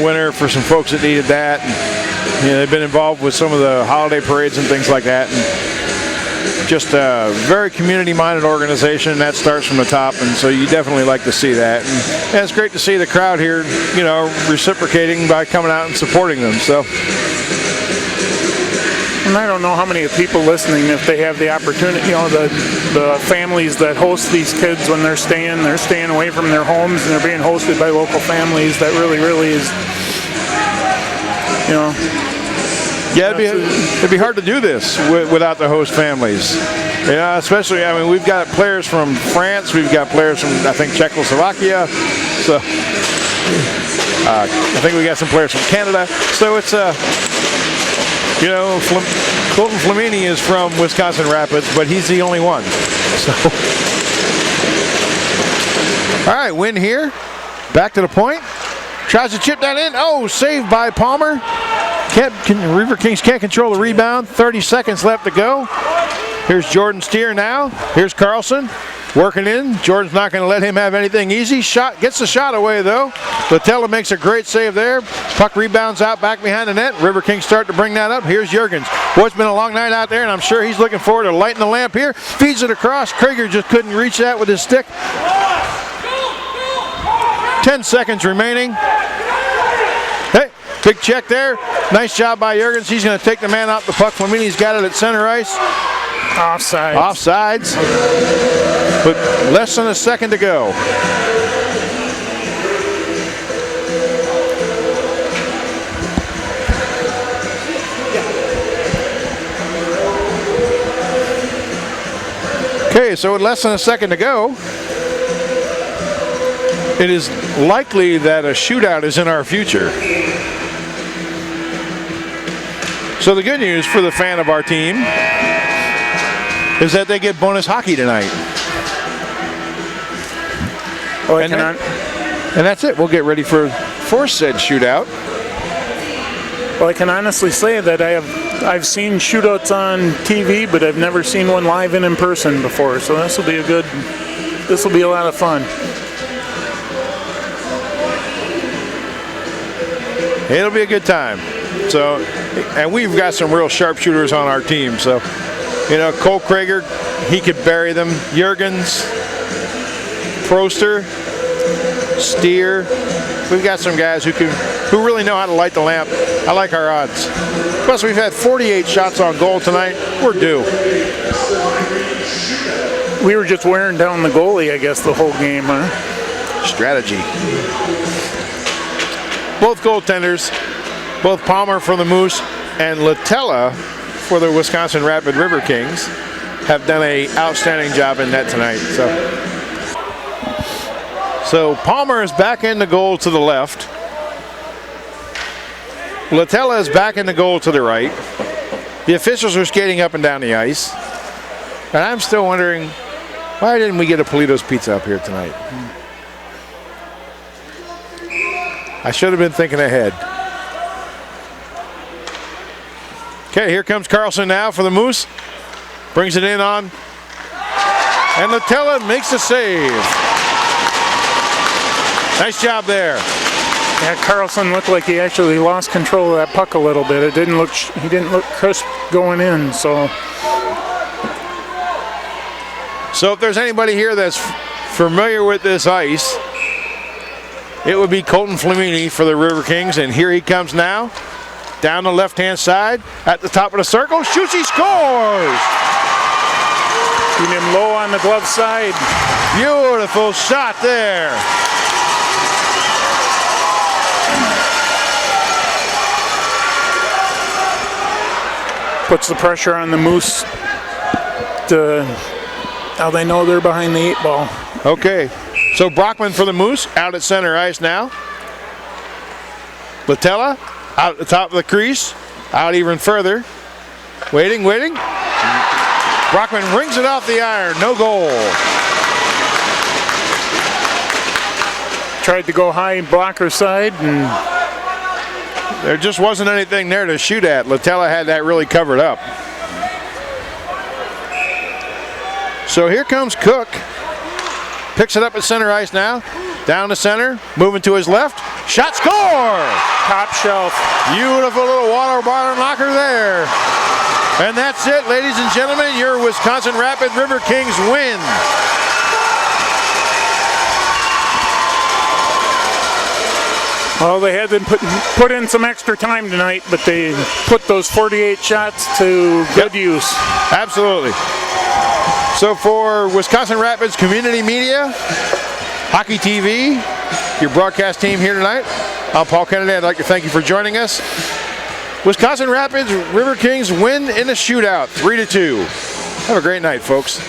Speaker 1: winter for some folks that needed that. And, you know, they've been involved with some of the holiday parades and things like that. And just a very community-minded organization, and that starts from the top, and so you definitely like to see that. And it's great to see the crowd here, you know, reciprocating by coming out and supporting them. So,
Speaker 2: And I don't know how many people listening, if they have the opportunity, you know, the families that host these kids when they're staying away from their homes and they're being hosted by local families. That really is, you know.
Speaker 1: Yeah, it'd be hard to do this without the host families. Yeah, especially, I mean, we've got players from France, we've got players from, I think, Czechoslovakia. So, I think we got some players from Canada. So it's you know, Colton Flamini is from Wisconsin Rapids, but he's the only one. So, all right, win here. Back to the point. Tries to chip that in. Oh, saved by Palmer. Riverkings can't control the rebound. 30 seconds left to go. Here's Jordan Steer now. Here's Carlson working in. Jordan's not going to let him have anything easy. Gets the shot away though. Latella makes a great save there. Puck rebounds out back behind the net. Riverkings start to bring that up. Here's Jurgens. Boy, it's been a long night out there, and I'm sure he's looking forward to lighting the lamp here. Feeds it across. Krieger just couldn't reach that with his stick. 10 seconds remaining. Hey, big check there. Nice job by Jurgens. He's going to take the man off the puck. Flamini's got it at center ice. Offsides. But less than a second to go. Okay, so with less than a second to go, it is likely that a shootout is in our future. So the good news for the fan of our team is that they get bonus hockey tonight.
Speaker 2: Oh,
Speaker 1: and that's it. We'll get ready for said shootout.
Speaker 2: Well, I can honestly say that I've seen shootouts on TV, but I've never seen one live and in person before. So this will be a lot of fun.
Speaker 1: It'll be a good time. So, and we've got some real sharpshooters on our team. So, you know, Cole Krieger, he could bury them. Jurgens, Proster, Steer. We've got some guys who really know how to light the lamp. I like our odds. Plus, we've had 48 shots on goal tonight. We're due.
Speaker 2: We were just wearing down the goalie, I guess, the whole game, huh?
Speaker 1: Strategy. Both goaltenders, both Palmer for the Moose and Latella for the Wisconsin Rapid Riverkings, have done an outstanding job in net tonight. So Palmer is back in the goal to the left. Latella is back in the goal to the right. The officials are skating up and down the ice. And I'm still wondering, why didn't we get a Polito's Pizza up here tonight? I should have been thinking ahead. Okay, here comes Carlson now for the Moose. Brings it in on. And Latella makes the save. Nice job there.
Speaker 2: Yeah, Carlson looked like he actually lost control of that puck a little bit. He didn't look crisp going in, so.
Speaker 1: So if there's anybody here that's familiar with this ice, it would be Colton Flamini for the Riverkings, and here he comes now. Down the left-hand side, at the top of the circle, shoots, he scores!
Speaker 2: Shooting him low on the glove side.
Speaker 1: Beautiful shot there.
Speaker 2: Puts the pressure on the Moose to how they know they're behind the 8 ball.
Speaker 1: Okay, so Brockman for the Moose, out at center ice now. Latella, out at the top of the crease, out even further. Waiting. Brockman rings it off the iron, no goal.
Speaker 2: Tried to go high blocker side, and
Speaker 1: there just wasn't anything there to shoot at. Latella had that really covered up. So here comes Cook. Picks it up at center ice now. Down to center, moving to his left. Shot, score!
Speaker 2: Top shelf.
Speaker 1: Beautiful little water bottle knocker there. And that's it, ladies and gentlemen. Your Wisconsin Rapid Riverkings win.
Speaker 2: Well, they had to put in some extra time tonight, but they put those 48 shots to good use.
Speaker 1: Absolutely. So for Wisconsin Rapids Community Media, Hockey TV, your broadcast team here tonight, I'm Paul Kennedy. I'd like to thank you for joining us. Wisconsin Rapids River Kings win in a shootout, 3-2. Have a great night, folks.